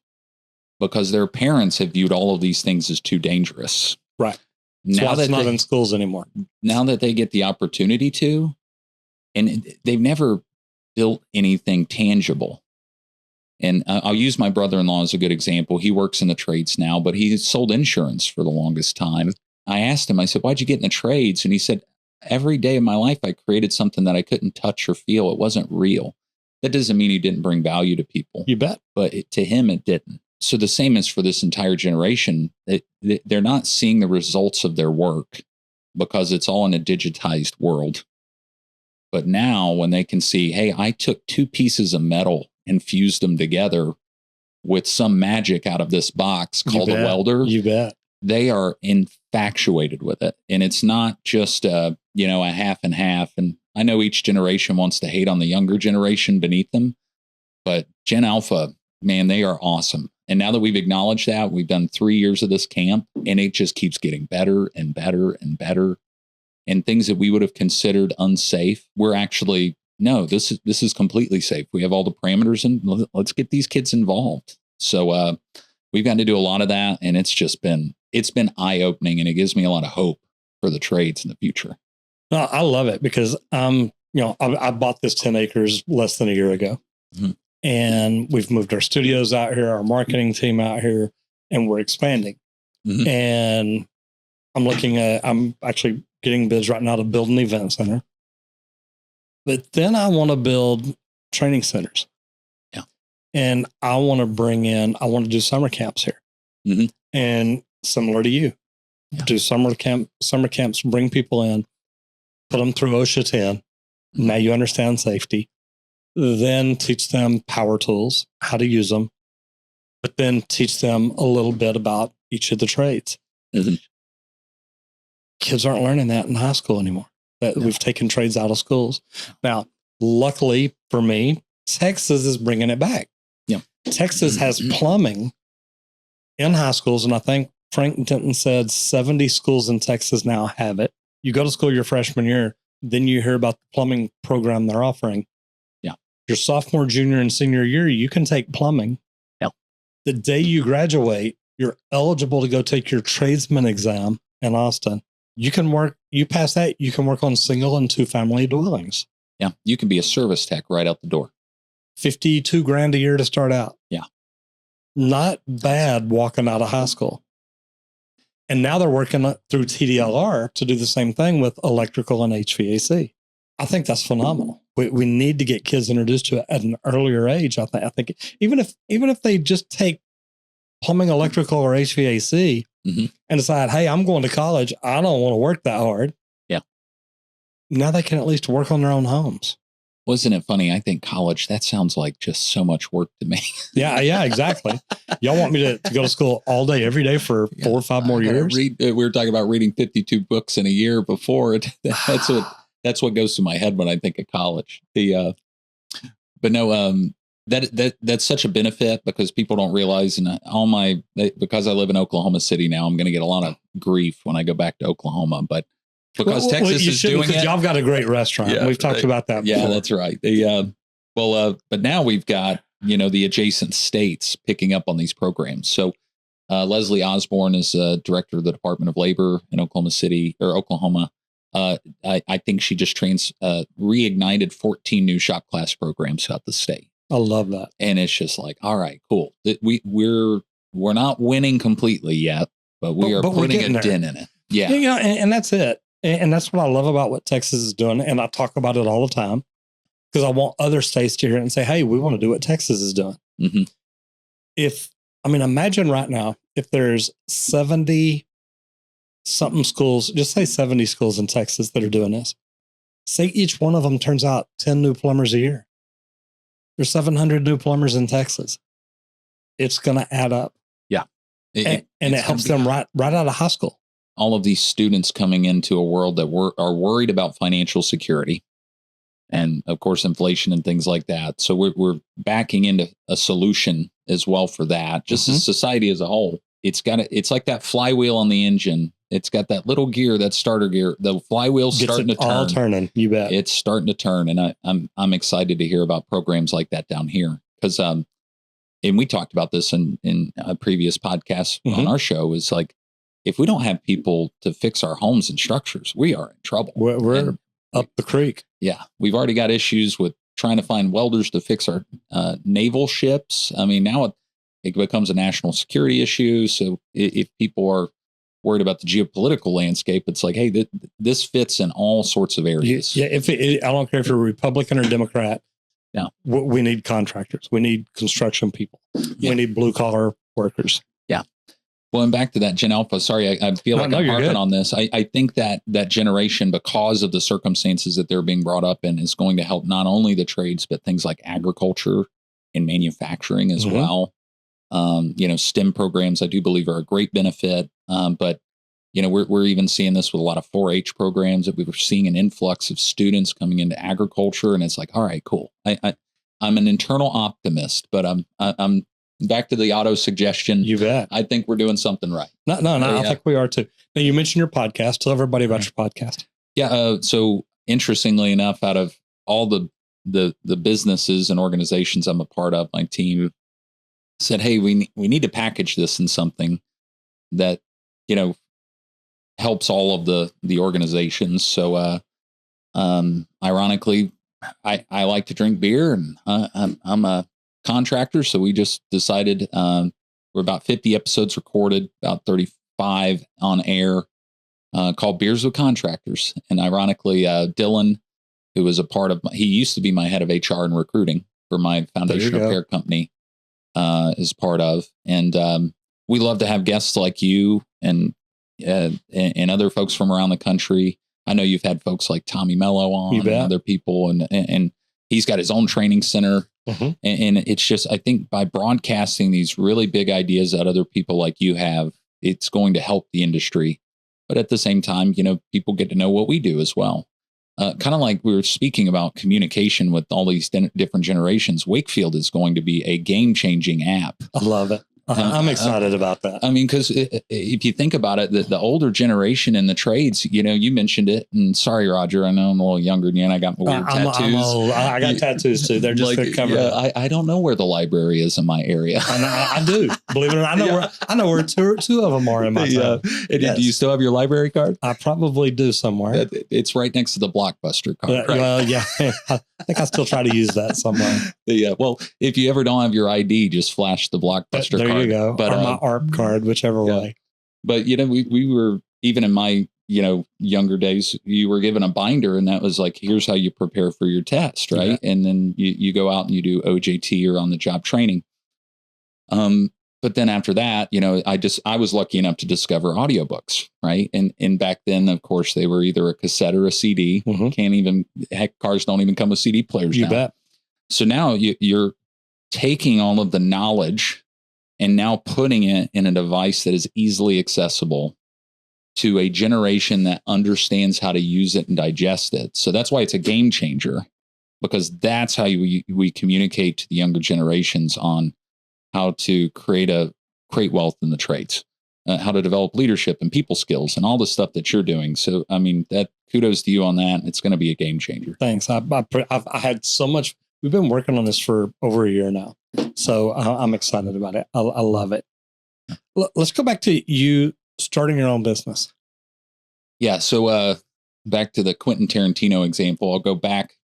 because their parents have viewed all of these things as too dangerous. Right. Now that it's not in schools anymore. Now that they get the opportunity to, and they've never built anything tangible. And I'll use my brother-in-law as a good example. He works in the trades now, but he sold insurance for the longest time. I asked him, I said, why'd you get in the trades? And he said, every day of my life, I created something that I couldn't touch or feel. It wasn't real. That doesn't mean he didn't bring value to people. You bet. But to him, it didn't. So the same is for this entire generation. They're not seeing the results of their work because it's all in a digitized world. But now when they can see, hey, I took two pieces of metal and fused them together with some magic out of this box called a welder. You bet. They are infatuated with it. And it's not just a half and half. And I know each generation wants to hate on the younger generation beneath them, but Gen Alpha, man, they are awesome. And now that we've acknowledged that, we've done 3 years of this camp, and it just keeps getting better and better and better. And things that we would have considered unsafe, we're actually, no, this is completely safe. We have all the parameters, and let's get these kids involved. So we've gotten to do a lot of that, and it's been eye-opening, and it gives me a lot of hope for the trades in the future. No, I love it because I bought this 10 acres less than a year ago. Mm-hmm. And we've moved our studios out here, our marketing team out here, and we're expanding. Mhm. And I'm actually getting bids right now to build an event center. But then I want to build training centers. Yeah. And I want to do summer camps here. Mhm. And similar to you, do summer camps, bring people in, put them through OSHA 10. Now you understand safety. Then teach them power tools, how to use them, but then teach them a little bit about each of the trades. Mhm. Kids aren't learning that in high school anymore. We've taken trades out of schools. Now, luckily for me, Texas is bringing it back. Yeah. Texas has plumbing in high schools, and I think Frank Denton said 70 schools in Texas now have it. You go to school your freshman year, then you hear about the plumbing program they're offering. Yeah. Your sophomore, junior, and senior year, you can take plumbing. Yeah. The day you graduate, you're eligible to go take your tradesman exam in Austin. You pass that, you can work on single and 2 family dwellings. Yeah. You can be a service tech right out the door. $52,000 a year to start out. Yeah. Not bad walking out of high school. And now they're working through TDLR to do the same thing with electrical and HVAC. I think that's phenomenal. We need to get kids introduced to it at an earlier age. I think even if they just take plumbing, electrical, or HVAC and decide, hey, I'm going to college, I don't want to work that hard. Yeah. Now they can at least work on their own homes. Wasn't it funny? I think college, that sounds like just so much work to me. Yeah, exactly. Y'all want me to go to school all day, every day for 4 or 5 more years? We were talking about reading 52 books in a year before. That's what goes to my head when I think of college. But no, that's such a benefit because people don't realize, and because I live in Oklahoma City now, I'm going to get a lot of grief when I go back to Oklahoma, but because Texas is doing it. Y'all got a great restaurant. Yeah, we've talked about that before. Yeah, that's right. But now we've got, the adjacent states picking up on these programs. So Leslie Osborne is director of the Department of Labor in Oklahoma. I think she just reignited 14 new shop class programs throughout the state. I love that. And it's just like, all right, cool. We're not winning completely yet, but we are putting a dent in it. Yeah. And that's it. And that's what I love about what Texas is doing. And I talk about it all the time because I want other states to hear it and say, hey, we want to do what Texas is doing. Mm-hmm. Imagine right now, if there's 70 something schools, just say 70 schools in Texas that are doing this. Say each one of them turns out 10 new plumbers a year. There's 700 new plumbers in Texas. It's going to add up. Yeah. And it helps them right out of high school. All of these students coming into a world that are worried about financial security and, of course, inflation and things like that. So we're backing into a solution as well for that. Just as society as a whole, it's like that flywheel on the engine. It's got that little gear, that starter gear. The flywheel's starting to turn. All turning, you bet. It's starting to turn, and I'm excited to hear about programs like that down here because and we talked about this in a previous podcast on our show. Is like, if we don't have people to fix our homes and structures, we are in trouble. We're up the creek. Yeah. We've already got issues with trying to find welders to fix our naval ships. Now it becomes a national security issue. So if people are worried about the geopolitical landscape, it's like, hey, this fits in all sorts of areas. Yeah. I don't care if you're a Republican or Democrat. Yeah. We need contractors. We need construction people. Yeah. We need blue collar workers. Yeah. Well, and back to that Gen Alpha, sorry, I feel like I'm harping on this. I think that generation, because of the circumstances that they're being brought up in, is going to help not only the trades, but things like agriculture and manufacturing as well. STEM programs, I do believe, are a great benefit. But, we're even seeing this with a lot of 4-H programs that we were seeing an influx of students coming into agriculture. And it's like, all right, cool. I'm an internal optimist, but I'm back to the auto suggestion. You bet. I think we're doing something right. No. I think we are too. Now, you mentioned your podcast. Tell everybody about your podcast. Yeah. So interestingly enough, out of all the businesses and organizations I'm a part of, my team said, hey, we need to package this in something that, helps all of the organizations. So, ironically, I like to drink beer, and I'm a contractor. So we just decided we're about 50 episodes recorded, about 5 on air called Beers with Contractors. And ironically, Dylan, who was a part of he used to be my head of HR and recruiting for my foundation repair company, is part of. And we love to have guests like you and other folks from around the country. I know you've had folks like Tommy Mello on and other people, and he's got his own training center. And it's just, I think by broadcasting these really big ideas that other people like you have, it's going to help the industry. But at the same time, people get to know what we do as well. Kind of like we were speaking about communication with all these different generations. Wakefield is going to be a game-changing app. I love it. I'm excited about that. I mean, because if you think about it, the older generation in the trades, you mentioned it. And sorry, Roger, I know I'm a little younger than you, and I got my weird tattoos. I got tattoos too. They're just covered up. I don't know where the library is in my area. I do. Believe it or not, I know where two of them are in my town. Yes. Do you still have your library card? I probably do somewhere. It's right next to the Blockbuster card. Right? Well, yeah. I think I still try to use that somewhere. Yeah. Well, if you ever don't have your ID, just flash the Blockbuster card. There you go. But, or my ARP card, whichever way. But, we were, even in my, younger days, you were given a binder, and that was like, here's how you prepare for your test. Right. Yeah. And then you go out and you do OJT or on the job training. But then after that, I was lucky enough to discover audiobooks. Right. And back then, of course, they were either a cassette or a CD. Cars don't even come with CD players. You bet. So now you're taking all of the knowledge and now putting it in a device that is easily accessible to a generation that understands how to use it and digest it. So that's why it's a game changer, because that's how we communicate to the younger generations on how to create wealth in the trades, how to develop leadership and people skills and all the stuff that you're doing. So, I mean, that kudos to you on that. It's going to be a game changer. Thanks. I had so much. We've been working on this for over a year now. So I'm excited about it. I love it. Let's go back to you starting your own business. Yeah. So back to the Quentin Tarantino example, I'll go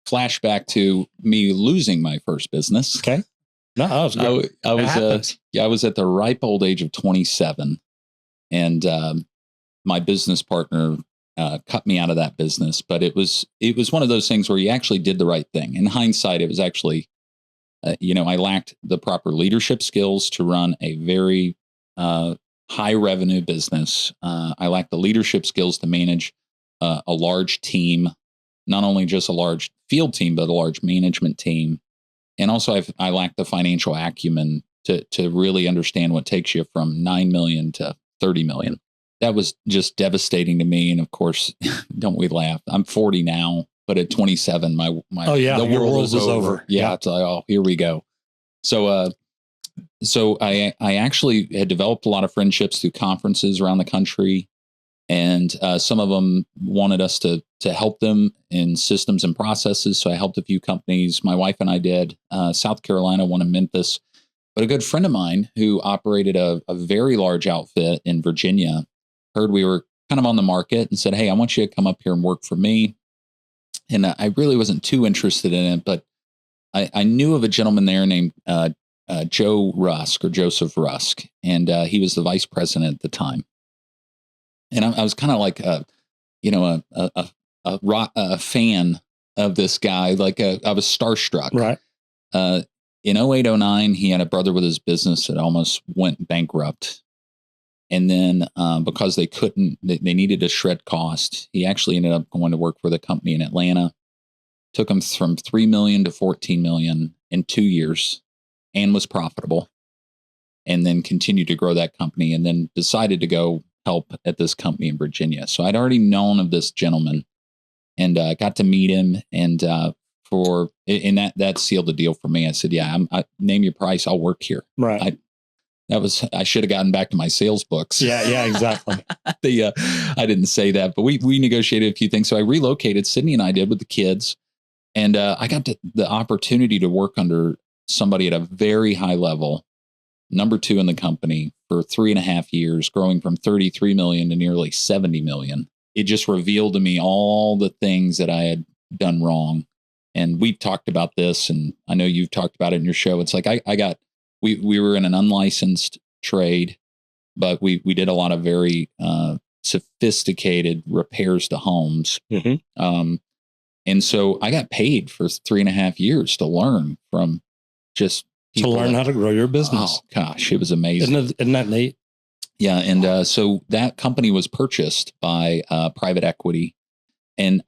flash back to me losing my first business. Okay. No, that was good. I was at the ripe old age of 27, and my business partner cut me out of that business. But it was one of those things where you actually did the right thing. In hindsight, it was actually, I lacked the proper leadership skills to run a very high revenue business. I lacked the leadership skills to manage a large team, not only just a large field team, but a large management team. And also I lacked the financial acumen to really understand what takes you from 9 million to 30 million. That was just devastating to me. And of course, don't we laugh? I'm 40 now, but at 27, the world was over. Yeah. It's like, here we go. So I actually had developed a lot of friendships through conferences around the country. And some of them wanted us to help them in systems and processes. So I helped a few companies. My wife and I did. South Carolina, one in Memphis. But a good friend of mine who operated a very large outfit in Virginia heard we were kind of on the market and said, hey, I want you to come up here and work for me. And I really wasn't too interested in it, but I knew of a gentleman there named Joe Rusk, or Joseph Rusk. And he was the vice president at the time. And I was kind of like a fan of this guy. Like I was starstruck. Right. In 08, 09, he had a brother with his business that almost went bankrupt. And then because they needed to shred cost, he actually ended up going to work for the company in Atlanta. Took him from 3 million to 14 million in 2 years, and was profitable. And then continued to grow that company, and then decided to go help at this company in Virginia. So I'd already known of this gentleman, and got to meet him. And that sealed the deal for me. I said, yeah, I name your price, I'll work here. Right. I should have gotten back to my sales books. Yeah, exactly. I didn't say that, but we negotiated a few things. So I relocated, Sydney and I did, with the kids. And I got the opportunity to work under somebody at a very high level, number 2 in the company, for 3.5 years, growing from 33 million to nearly 70 million. It just revealed to me all the things that I had done wrong. And we've talked about this, and I know you've talked about it in your show. It's like we were in an unlicensed trade but we did a lot of very sophisticated repairs to homes. And so I got paid for 3.5 years to learn from just to learn how to grow your business. Oh gosh, it was amazing. Isn't that neat? Yeah. And so that company was purchased by private equity. And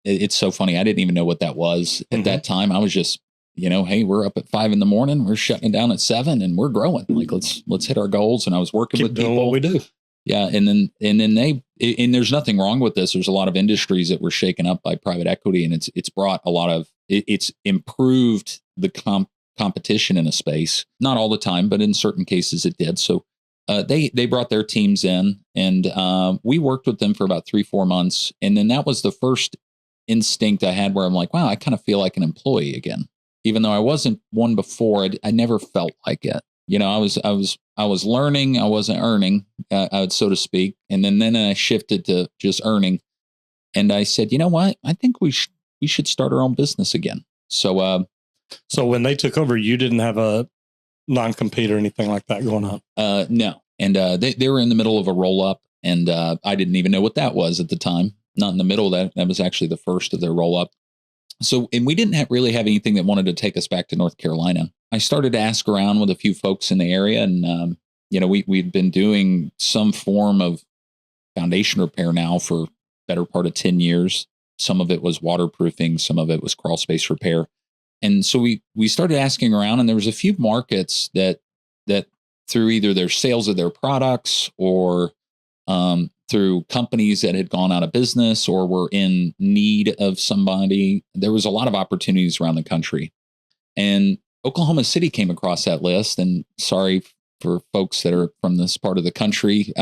it's so funny. I didn't even know what that was at that time. I was just, hey, we're up at 5 a.m. We're shutting it down at 7 and we're growing. Like, let's hit our goals. And I was working with doing people. What we do. Yeah. And then there's nothing wrong with this. There's a lot of industries that were shaken up by private equity, and it's brought a lot of, it's improved the competition in a space. Not all the time, but in certain cases it did. So they brought their teams in, and we worked with them for about 3-4 months. And then that was the first instinct I had where I'm like, wow, I kind of feel like an employee again. Even though I wasn't one before, I never felt like it. I was learning, I wasn't earning, so to speak. And then I shifted to just earning. And I said, you know what? I think we should start our own business again. So when they took over, you didn't have a non-compete or anything like that going on? No. And they were in the middle of a roll-up, and I didn't even know what that was at the time. Not in the middle of that. That was actually the first of their roll-up. So, and we didn't really have anything that wanted to take us back to North Carolina. I started to ask around with a few folks in the area, and we'd been doing some form of foundation repair now for better part of 10 years. Some of it was waterproofing, some of it was crawl space repair. And so we started asking around, and there was a few markets that through either their sales of their products or through companies that had gone out of business or were in need of somebody, there was a lot of opportunities around the country. And Oklahoma City came across that list. And sorry for folks that are from this part of the country,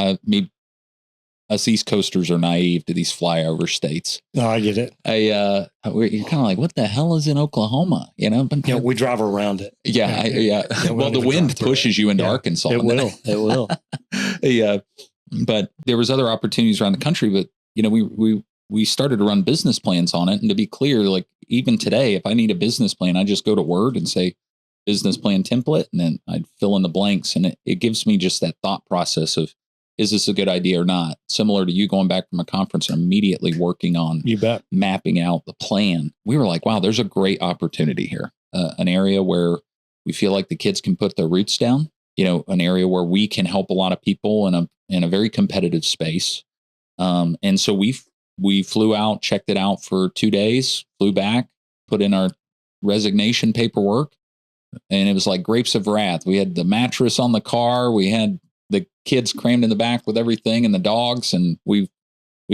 us East Coasters are naive to these flyover states. No, I get it. You're kind of like, what the hell is in Oklahoma? But, we drive around it. Yeah. Well, the wind pushes you into Arkansas. It will. Yeah. But there was other opportunities around the country, but we started to run business plans on it. And to be clear, like even today, if I need a business plan, I just go to Word and say business plan template, and then I'd fill in the blanks. And it gives me just that thought process of, is this a good idea or not? Similar to you going back from a conference and immediately working on mapping out the plan. We were like, wow, there's a great opportunity here. An area where we feel like the kids can put their roots down, an area where we can help a lot of people in a very competitive space. And so we flew out, checked it out for 2 days, flew back, put in our resignation paperwork, and it was like grapes of wrath. We had the mattress on the car. We had the kids crammed in the back with everything and the dogs. And we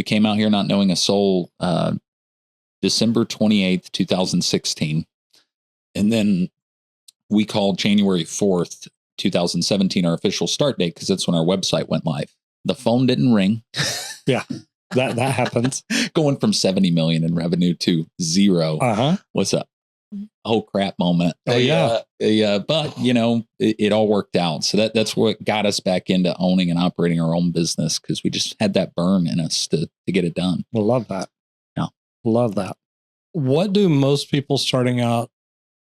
came out here not knowing a soul, December 28th, 2016. And then we called January 4th, 2017, our official start date, because that's when our website went live. The phone didn't ring. Yeah, that happens. Going from 70 million in revenue to 0. What's up? Oh crap moment. Oh yeah. But it all worked out. So that's what got us back into owning and operating our own business, because we just had that burn in us to get it done. I love that. Yeah. Love that. What do most people starting out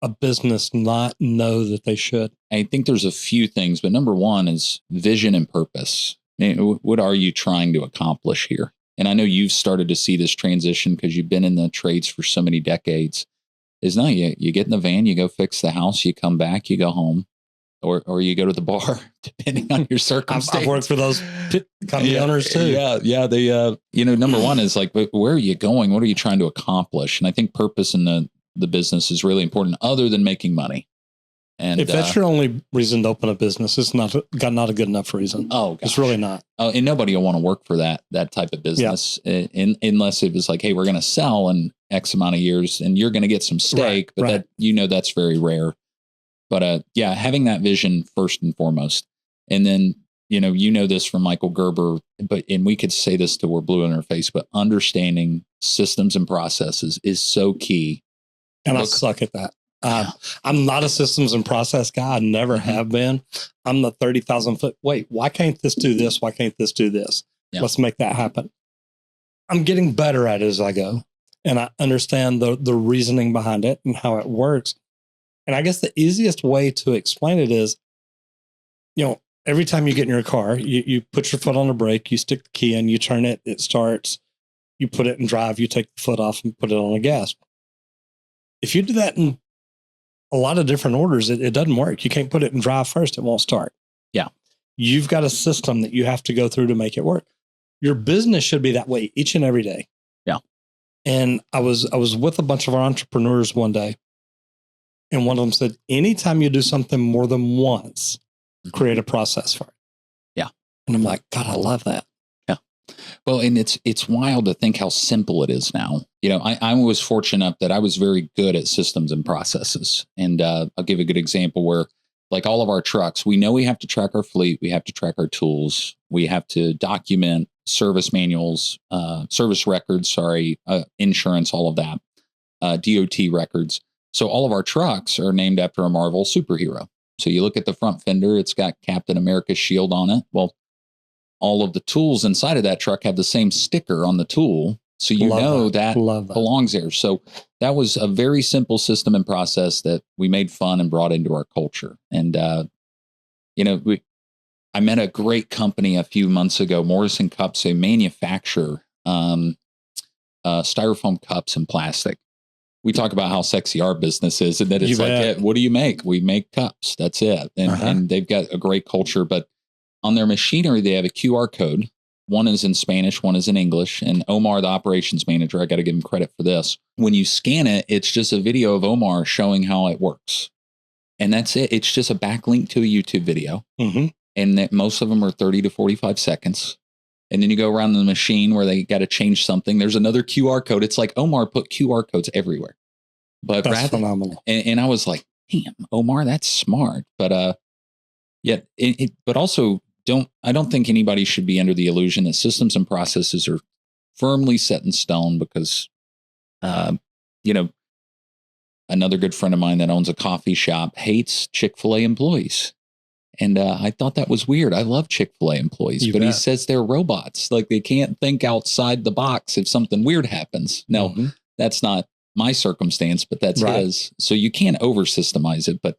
a business not know that they should? I think there's a few things, but number one is vision and purpose. What are you trying to accomplish here? And I know you've started to see this transition because you've been in the trades for so many decades. You get in the van, you go fix the house, you come back, you go home, or you go to the bar, depending on your circumstance. I've worked for those company owners too. Yeah. They, number one is like, where are you going? What are you trying to accomplish? And I think purpose in the business is really important, other than making money. And if that's your only reason to open a business, it's not a good enough reason. Oh, gosh. It's really not. Oh, and nobody will want to work for that type of business, unless it was like, hey, we're going to sell in X amount of years, and you're going to get some stake. But that's very rare. But having that vision first and foremost, and then this from Michael Gerber, and we could say this till we're blue in our face, but understanding systems and processes is so key. And I suck at that. I'm not a systems and process guy. I never have been. I'm the 30,000 foot. Wait, why can't this do this? Why can't this do this? Yeah. Let's make that happen. I'm getting better at it as I go. And I understand the reasoning behind it and how it works. And I guess the easiest way to explain it is, every time you get in your car, you put your foot on the brake, you stick the key in, you turn it, it starts, you put it in drive, you take the foot off and put it on the gas. If you do that in a lot of different orders, it doesn't work. You can't put it in drive first, it won't start. Yeah. You've got a system that you have to go through to make it work. Your business should be that way each and every day. Yeah. And I was with a bunch of our entrepreneurs one day, and one of them said, anytime you do something more than once, create a process for it. Yeah. And I'm like, God, I love that. Yeah. Well, and it's wild to think how simple it is now. You know, I was fortunate enough that I was very good at systems and processes. And I'll give a good example where, like all of our trucks, we know we have to track our fleet. We have to track our tools. We have to document service manuals, service records, insurance, all of that, DOT records. So all of our trucks are named after a Marvel superhero. So you look at the front fender, it's got Captain America's shield on it. Well, all of the tools inside of that truck have the same sticker on the tool. So you know that belongs there. So that was a very simple system and process that we made fun and brought into our culture. And, I met a great company a few months ago, Morrison Cups. They manufacture styrofoam cups and plastic. We talk about how sexy our business is, and that it's like, what do you make? We make cups. That's it. And they've got a great culture, but on their machinery, they have a QR code. One is in Spanish, one is in English. And Omar, the operations manager, I got to give him credit for this. When you scan it, it's just a video of Omar showing how it works. And that's it. It's just a backlink to a YouTube video. Mm-hmm. And that most of them are 30 to 45 seconds. And then you go around the machine where they got to change something. There's another QR code. It's like Omar put QR codes everywhere. But that's phenomenal. And I was like, damn, Omar, that's smart. But but also I don't think anybody should be under the illusion that systems and processes are firmly set in stone because, another good friend of mine that owns a coffee shop hates Chick-fil-A employees. And I thought that was weird. I love Chick-fil-A employees, he says they're robots. Like they can't think outside the box if something weird happens. No, that's not my circumstance, but that's his. So you can't over systemize it. But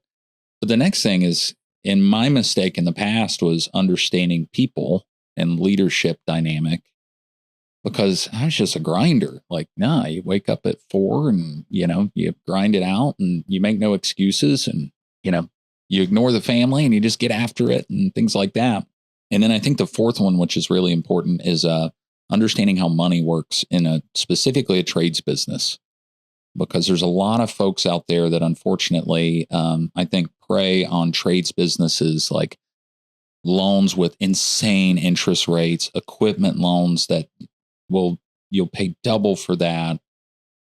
the next thing is, and my mistake in the past was understanding people and leadership dynamic, because I was just a grinder. Like, you wake up at 4 and, you grind it out and you make no excuses and, you ignore the family and you just get after it and things like that. And then I think the fourth one, which is really important, is understanding how money works in specifically a trades business, because there's a lot of folks out there that unfortunately, I think prey on trades businesses, like loans with insane interest rates, equipment loans that you'll pay double for that,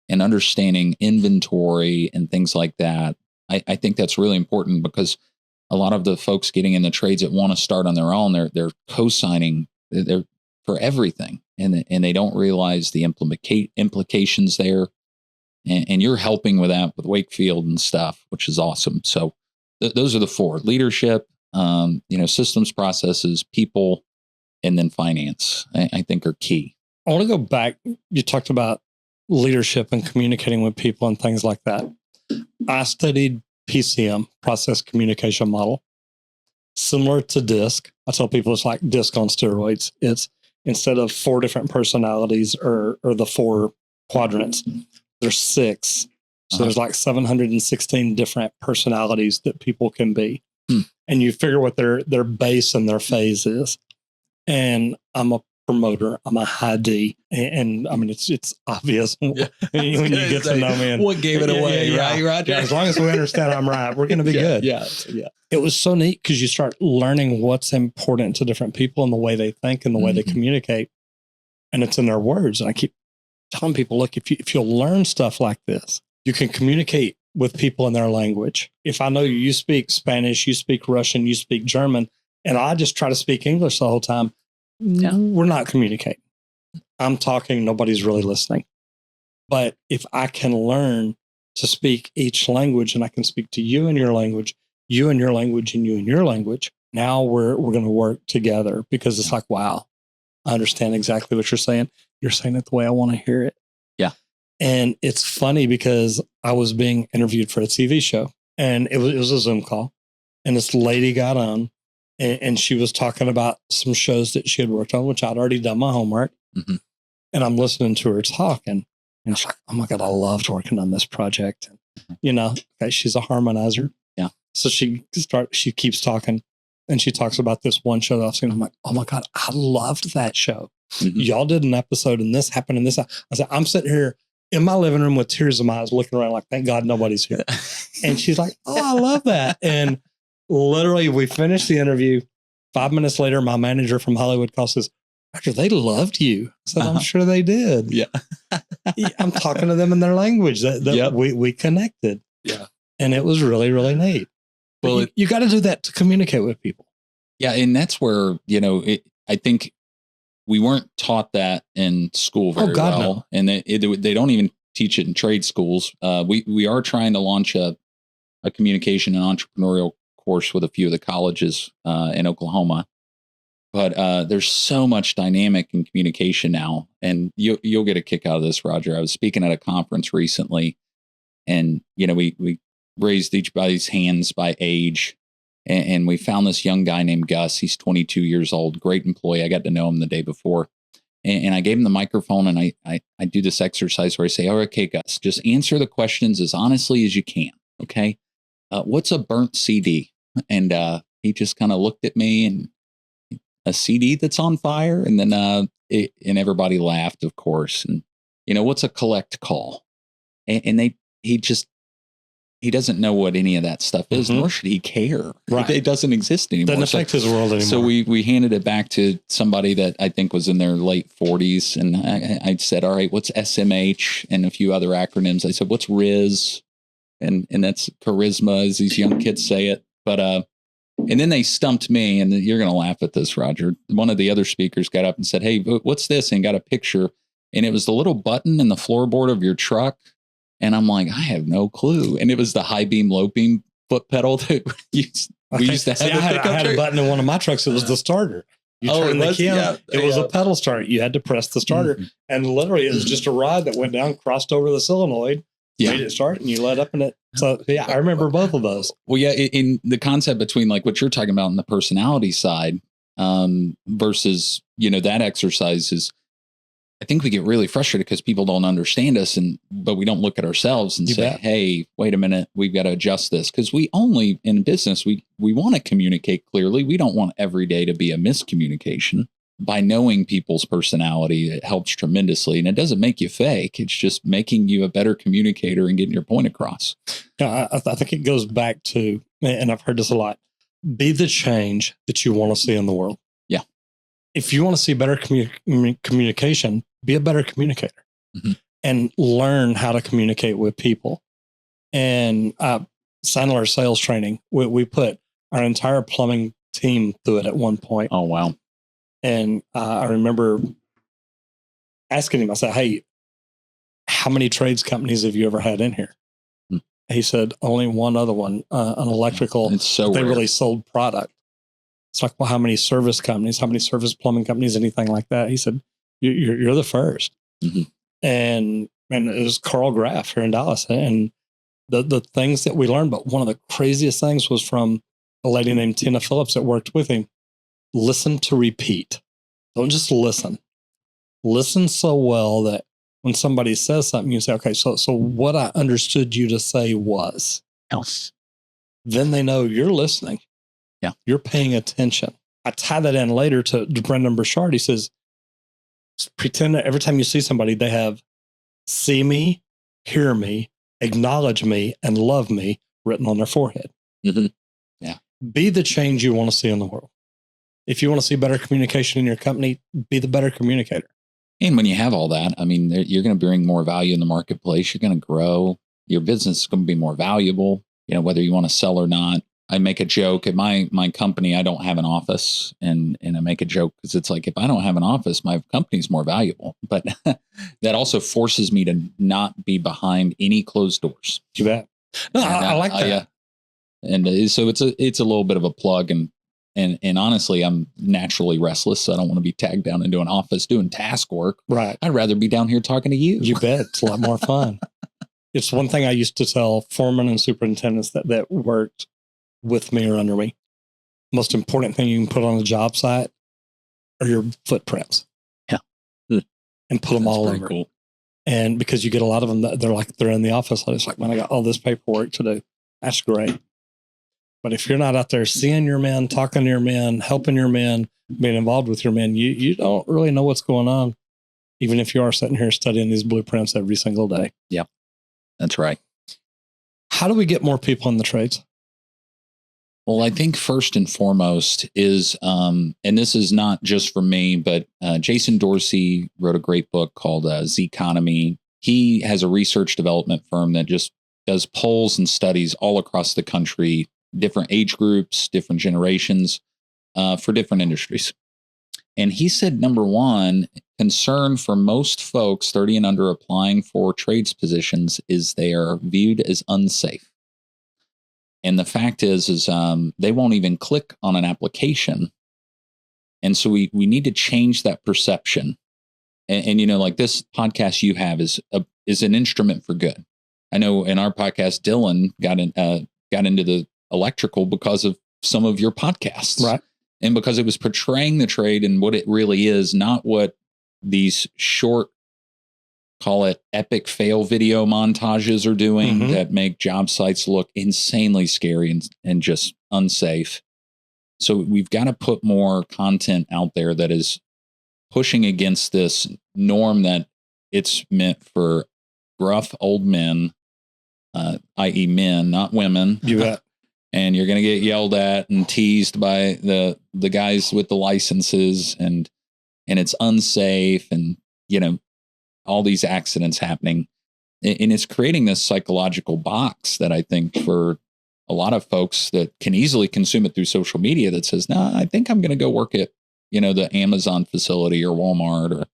and understanding inventory and things like that. I think that's really important, because a lot of the folks getting in the trades that want to start on their own, they're co-signing for everything, and they don't realize the implications there. And you're helping with that with Wakefield and stuff, which is awesome. So those are the four: leadership, systems, processes, people, and then finance. I think are key. I want to go back. You talked about leadership and communicating with people and things like that. I studied PCM, process communication model, similar to DISC. I tell people it's like DISC on steroids. It's instead of 4 different personalities or the 4 quadrants, there's 6. So there's like 716 different personalities that people can be. And you figure what their base and their phase is. And I'm a promoter. I'm a high D. And I mean, it's obvious when you get to know me. And what gave it away, right, Roger? Yeah, as long as we understand I'm right, we're going to be good. Yeah. It was so neat because you start learning what's important to different people and the way they think and the way they communicate. And it's in their words. And I keep telling people, look, if you'll learn stuff like this, you can communicate with people in their language. If I know you speak Spanish, you speak Russian, you speak German, and I just try to speak English the whole time, we're not communicating. I'm talking, nobody's really listening. But if I can learn to speak each language, and I can speak to you in your language, you in your language, and you in your language, now we're going to work together, because it's like, wow, I understand exactly what you're saying. You're saying it the way I want to hear it. Yeah. And it's funny because I was being interviewed for a TV show, and it was a Zoom call, and this lady got on and she was talking about some shows that she had worked on, which I'd already done my homework. Mm-hmm. And I'm listening to her talk, and she's like, "Oh my God, I loved working on this project." And, okay, she's a harmonizer. Yeah. So she keeps talking, and she talks about this one show that I've seen. I'm like, "Oh my God, I loved that show. Mm-hmm. Y'all did an episode, and this happened, and this." I said, "I'm sitting here in my living room with tears in my eyes, looking around like, thank God nobody's here." And she's like, "Oh, I love that." And literally, we finished the interview. 5 minutes later, my manager from Hollywood calls, says, "Roger, they loved you." I said, "I'm sure they did." Yeah. I'm talking to them in their language that we connected. Yeah. And it was really, really neat. Well, you got to do that to communicate with people. Yeah. And that's where, I think we weren't taught that in school very well. No. And they don't even teach it in trade schools. We are trying to launch a communication and entrepreneurial course with a few of the colleges in Oklahoma. But there's so much dynamic in communication now, and you'll get a kick out of this, Roger. I was speaking at a conference recently, and we raised each everybody's hands by age, and we found this young guy named Gus. He's 22 years old, great employee. I got to know him the day before, and I gave him the microphone, and I do this exercise where I say, "All right, okay, Gus, just answer the questions as honestly as you can. Okay, what's a burnt CD?" And he just kind of looked at me and. A CD that's on fire, and then and everybody laughed, of course. And what's a collect call? And he doesn't know what any of that stuff is, nor should he care. Right. It doesn't exist anymore. Doesn't affect his world anymore. So we handed it back to somebody that I think was in their late 40s, and I said, "All right, what's SMH?" and a few other acronyms. I said, "What's RIZ?" and that's charisma, as these young kids say it. But and then they stumped me, and you're going to laugh at this, Roger. One of the other speakers got up and said, "Hey, what's this?" and got a picture. And it was the little button in the floorboard of your truck. And I'm like, I have no clue. And it was the high beam, low beam foot pedal that we used to have. I had a button in one of my trucks. It was the starter. You turn the key on. It was a pedal start. You had to press the starter. Mm-hmm. And literally, it was just a rod that went down, crossed over the solenoid, made it start, and you let up in it. So, I remember both of those. Well, yeah, in the concept between like what you're talking about in the personality side versus, that exercise is, I think we get really frustrated because people don't understand us, but we don't look at ourselves and say, "Hey, wait a minute, we've got to adjust this." Because we only in business, we want to communicate clearly. We don't want every day to be a miscommunication. By knowing people's personality, it helps tremendously. And it doesn't make you fake. It's just making you a better communicator and getting your point across. Yeah, I think it goes back to, and I've heard this a lot, be the change that you want to see in the world. Yeah. If you want to see better communication, be a better communicator and learn how to communicate with people. And Sandler sales training, we put our entire plumbing team through it at one point. Oh, wow. And I remember asking him, I said, "Hey, how many trades companies have you ever had in here?" He said, "Only one other one, an electrical. It's so they rare. Really sold product." It's like, "Well, how many service companies, how many service plumbing companies, anything like that?" He said, You're the first. Mm-hmm. And it was Carl Graff here in Dallas. And the things that we learned, but one of the craziest things was from a lady named Tina Phillips that worked with him. Listen to repeat. Don't just listen. Listen so well that when somebody says something, you say, "Okay, so what I understood you to say was else." Then they know you're listening. Yeah. You're paying attention. I tie that in later to Brendan Burchard. He says, pretend that every time you see somebody, they have "see me, hear me, acknowledge me, and love me" written on their forehead. Mm-hmm. Yeah. Be the change you want to see in the world. If you want to see better communication in your company, be the better communicator. And when you have all that, I mean, you're going to bring more value in the marketplace. You're going to grow. Your business is going to be more valuable, whether you want to sell or not. I make a joke at my company. I don't have an office, and I make a joke because it's like, if I don't have an office, my company's more valuable. But that also forces me to not be behind any closed doors. You bet. No, I like that. And so it's a little bit of a plug, and honestly, I'm naturally restless. So I don't want to be tagged down into an office doing task work. Right. I'd rather be down here talking to you. You bet. It's a lot more fun. It's one thing I used to tell foremen and superintendents that worked with me or under me. most important thing you can put on a job site are your footprints. Yeah. And put them That's all pretty over. cool. And because you get a lot of them that they're in the office. It's like, man, I got all this paperwork to do. That's great. But if you're not out there seeing your men, talking to your men, helping your men, being involved with your men, you don't really know what's going on, even if you are sitting here studying these blueprints every single day. Yeah, that's right. How do we get more people in the trades? Well, I think first and foremost is, and this is not just for me, but Jason Dorsey wrote a great book called Z-Economy. He has a research development firm that just does polls and studies all across the country, different age groups, different generations, for different industries. And he said, number one, concern for most folks 30 and under applying for trades positions is they are viewed as unsafe. And the fact is they won't even click on an application. And so we need to change that perception. And you know, like this podcast you have is an instrument for good. I know in our podcast, Dylan got into the electrical because of some of your podcasts. Right. And because it was portraying the trade and what it really is, not what these short, call it epic fail video montages are doing that make job sites look insanely scary and just unsafe. So we've got to put more content out there that is pushing against this norm that it's meant for gruff old men, i.e. men, not women. You bet. And you're going to get yelled at and teased by the guys with the licenses, and it's unsafe, and you know, all these accidents happening, and it's creating this psychological box that I think for a lot of folks that can easily consume it through social media that says, no, I think I'm going to go work at, you know, the Amazon facility or Walmart or,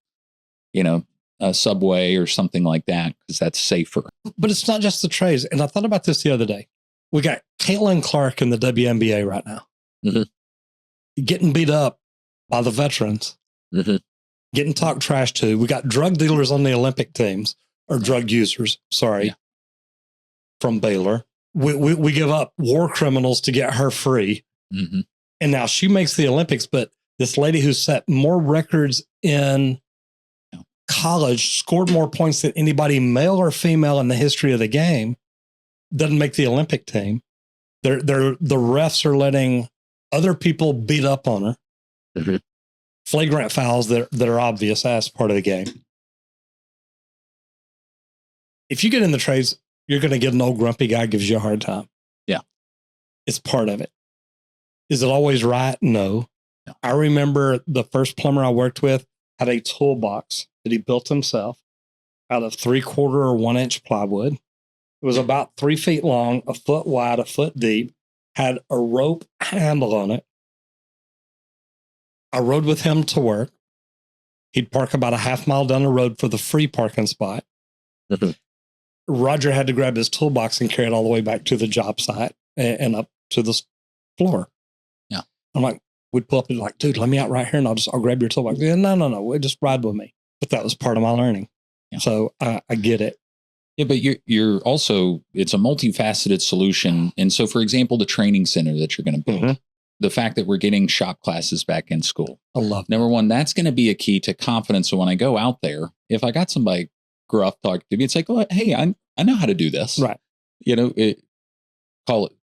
you know, a Subway or something like that, because that's safer. But it's not just the trades. And I thought about this the other day. We got Caitlin Clark in the WNBA right now, getting beat up by the veterans, getting talked trash to. We got drug dealers on the Olympic teams, or drug users, from Baylor. We give up war criminals to get her free. And now she makes the Olympics, but this lady who set more records in college, scored more points than anybody, male or female, in the history of the game, doesn't make the Olympic team. The refs are letting other people beat up on her. Flagrant fouls that are obvious as part of the game. If you get in the trades, you're going to get an old grumpy guy gives you a hard time. Yeah. It's part of it. Is it always right? No. I remember the first plumber I worked with had a toolbox that he built himself out of 3/4 or 1 inch plywood. It was about 3 feet long, a foot wide, a foot deep, had a rope handle on it. I rode with him to work. He'd park about a half mile down the road for the free parking spot. Roger had to grab his toolbox and carry it all the way back to the job site and up to the floor. Yeah. I'm like, we'd pull up and like, dude, let me out right here and I'll grab your toolbox. Yeah, no. We'll just ride with me. But that was part of my learning. Yeah. So I get it. Yeah, but you're also, it's a multifaceted solution. And so, for example, the training center that you're going to build, the fact that we're getting shop classes back in school. I love Number one, that's going to be a key to confidence. So when I go out there, if I got somebody gruff talk to me, it's like, oh, hey, I know how to do this. Right. You know,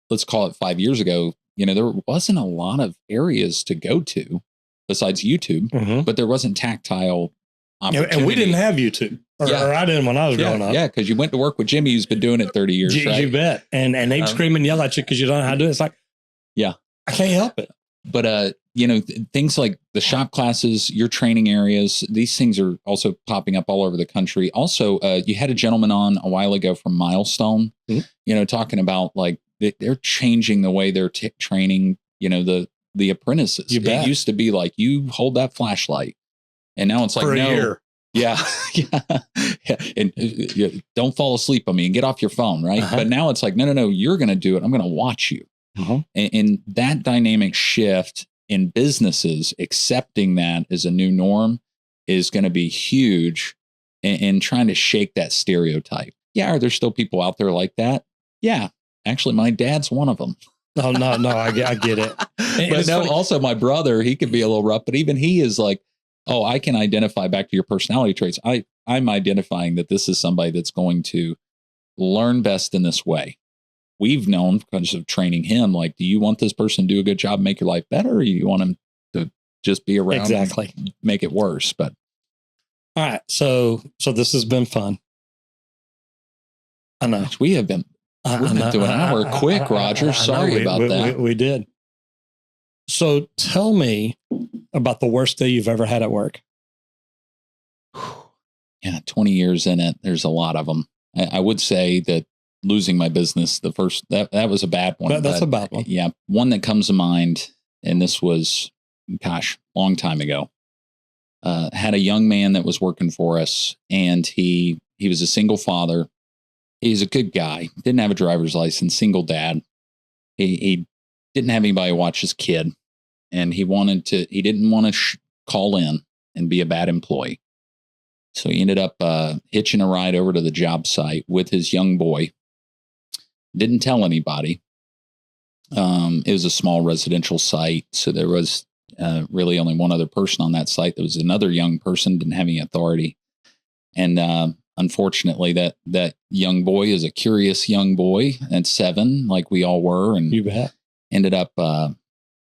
let's call it 5 years ago. You know, there wasn't a lot of areas to go to besides YouTube, but there wasn't tactile opportunity. And we didn't have YouTube. Or I didn't when I was growing up. Yeah, because you went to work with Jimmy, who's been doing it 30 years. Right? You bet. And they'd scream and yell at you because you don't know how to do it. It's like, I can't help it. But, you know, things like the shop classes, your training areas, these things are also popping up all over the country. Also, you had a gentleman on a while ago from Milestone, you know, talking about like they're changing the way they're training, you know, the apprentices. It used to be like, you hold that flashlight. And now it's like, for a year. Yeah. And don't fall asleep on me and get off your phone. Right. But now it's like, no, you're going to do it. I'm going to watch you. And that dynamic shift in businesses, accepting that as a new norm is going to be huge and trying to shake that stereotype. Yeah. Are there still people out there like that? Yeah. Actually, my dad's one of them. Oh, no, I get it. And But it's no, funny. also my brother, he could be a little rough, but even he is like, oh, I can identify back to your personality traits. I'm identifying that this is somebody that's going to learn best in this way. We've known because of training him, like, do you want this person to do a good job, make your life better, or you want him to just be around Exactly. and make it worse? But all right. So this has been fun. I know. we have been went through an hour quick, Roger. Sorry about that. We did. So tell me about the worst day you've ever had at work. Yeah, 20 years in it, there's a lot of them. I would say that losing my business, the first, that was a bad one. That's a bad one. Yeah. One that comes to mind, and this was, long time ago. Had a young man that was working for us, and he was a single father. He's a good guy. Didn't have a driver's license, single dad. He didn't have anybody watch his kid, and he didn't want to call in and be a bad employee. So he ended up hitching a ride over to the job site with his young boy. Didn't tell anybody. It was a small residential site, so there was really only one other person on that site. There was another young person, didn't have any authority. And unfortunately, that young boy is a curious young boy at 7, like we all were. And you bet. Ended up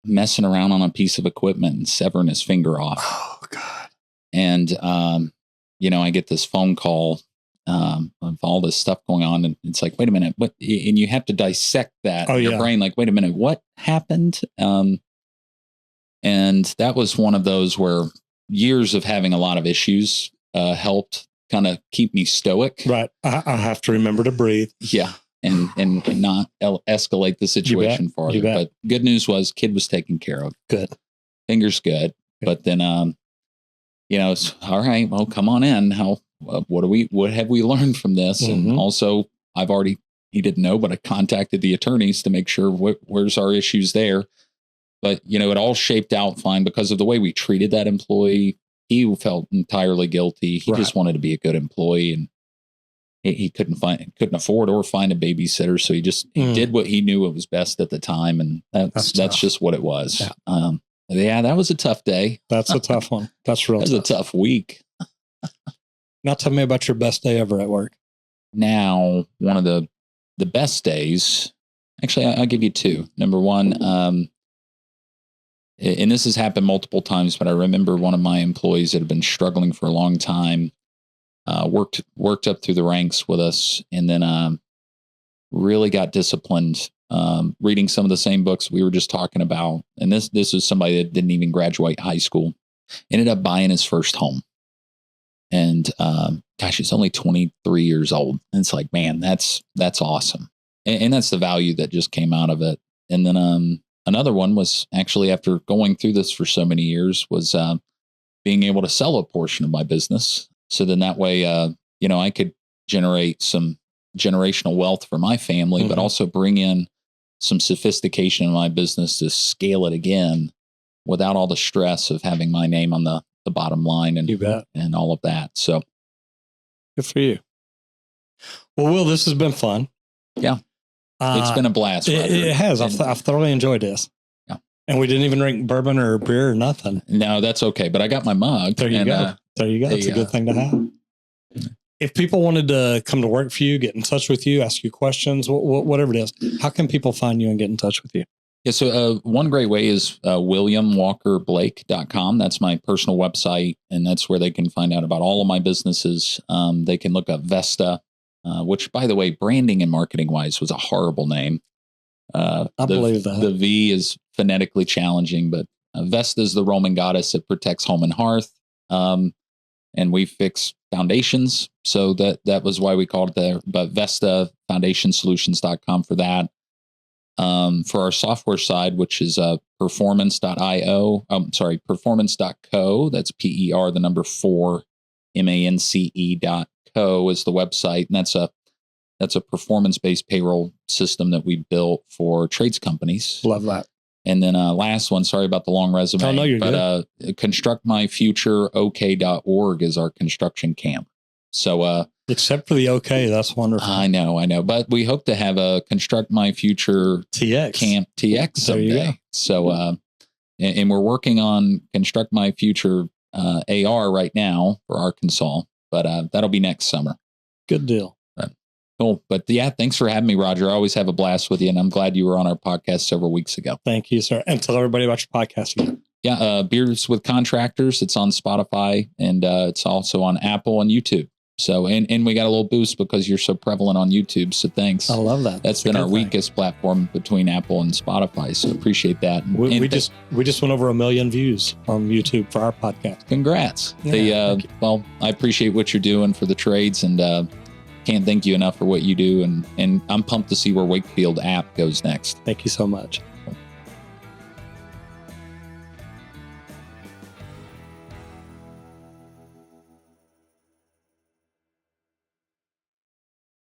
messing around on a piece of equipment and severing his finger off. Oh, God. And, I get this phone call of all this stuff going on. And it's like, wait a minute, what? And you have to dissect that in your brain. Like, wait a minute, what happened? And that was one of those where years of having a lot of issues helped kind of keep me stoic. Right. I have to remember to breathe. Yeah. And not escalate the situation farther. But good news was kid was taken care of. Good. Finger's good. But then, it's all right. Well, come on in. What have we learned from this? Mm-hmm. And also he didn't know, but I contacted the attorneys to make sure where's our issues there. But, it all shaped out fine because of the way we treated that employee. He felt entirely guilty. He just wanted to be a good employee, and he couldn't afford or find a babysitter. So he did what he knew it was best at the time. And that's just what it was. Yeah. That was a tough day. That's a tough one. That's real. That was a tough week. Now tell me about your best day ever at work. Now, one of the best days, actually, I'll give you 2. Number one, and this has happened multiple times, but I remember one of my employees that had been struggling for a long time, worked up through the ranks with us, and then really got disciplined, reading some of the same books we were just talking about. And this is somebody that didn't even graduate high school, ended up buying his first home. And he's only 23 years old. And it's like, man, that's awesome. And that's the value that just came out of it. And then another one was actually, after going through this for so many years, was being able to sell a portion of my business. So then that way, I could generate some generational wealth for my family, but also bring in some sophistication in my business to scale it again without all the stress of having my name on the bottom line and all of that. So good for you. Well, Will, this has been fun. Yeah. It's been a blast. It has. I've thoroughly enjoyed this. Yeah. And we didn't even drink bourbon or beer or nothing. No, that's okay. But I got my mug. There you go. It's a good thing to have. If people wanted to come to work for you, get in touch with you, ask you questions, whatever it is, how can people find you and get in touch with you? Yeah. So one great way is WilliamWalkerBlake.com. That's my personal website. And that's where they can find out about all of my businesses. They can look up Vesta, which, by the way, branding and marketing wise was a horrible name. I believe that. The V is phonetically challenging, but Vesta is the Roman goddess that protects home and hearth. And we fix foundations. So that was why we called it there. But Vesta, foundationsolutions.com for that. For our software side, which is performance.io, performance.co, that's PER, the number 4, MANCE.co is the website. And that's a performance-based payroll system that we built for trades companies. Love that. And then last one, sorry about the long resume. Oh, no, you're good. ConstructMyFutureOK.org is our construction camp. So, except for the OK, that's wonderful. I know. But we hope to have a Construct My Future TX Camp TX someday. So, and we're working on Construct My Future AR right now for Arkansas, but that'll be next summer. Good deal. Cool. But yeah, thanks for having me, Roger. I always have a blast with you, and I'm glad you were on our podcast several weeks ago. Thank you, sir. And tell everybody about your podcast again. Yeah, Beers with Contractors. It's on Spotify, and it's also on Apple and YouTube. So, and we got a little boost because you're so prevalent on YouTube. So thanks. I love that. That's been our weakest platform between Apple and Spotify. So appreciate that. We just went over 1 million views on YouTube for our podcast. Congrats. Yeah, well, I appreciate what you're doing for the trades, and can't thank you enough for what you do. And I'm pumped to see where Wakefield app goes next. Thank you so much.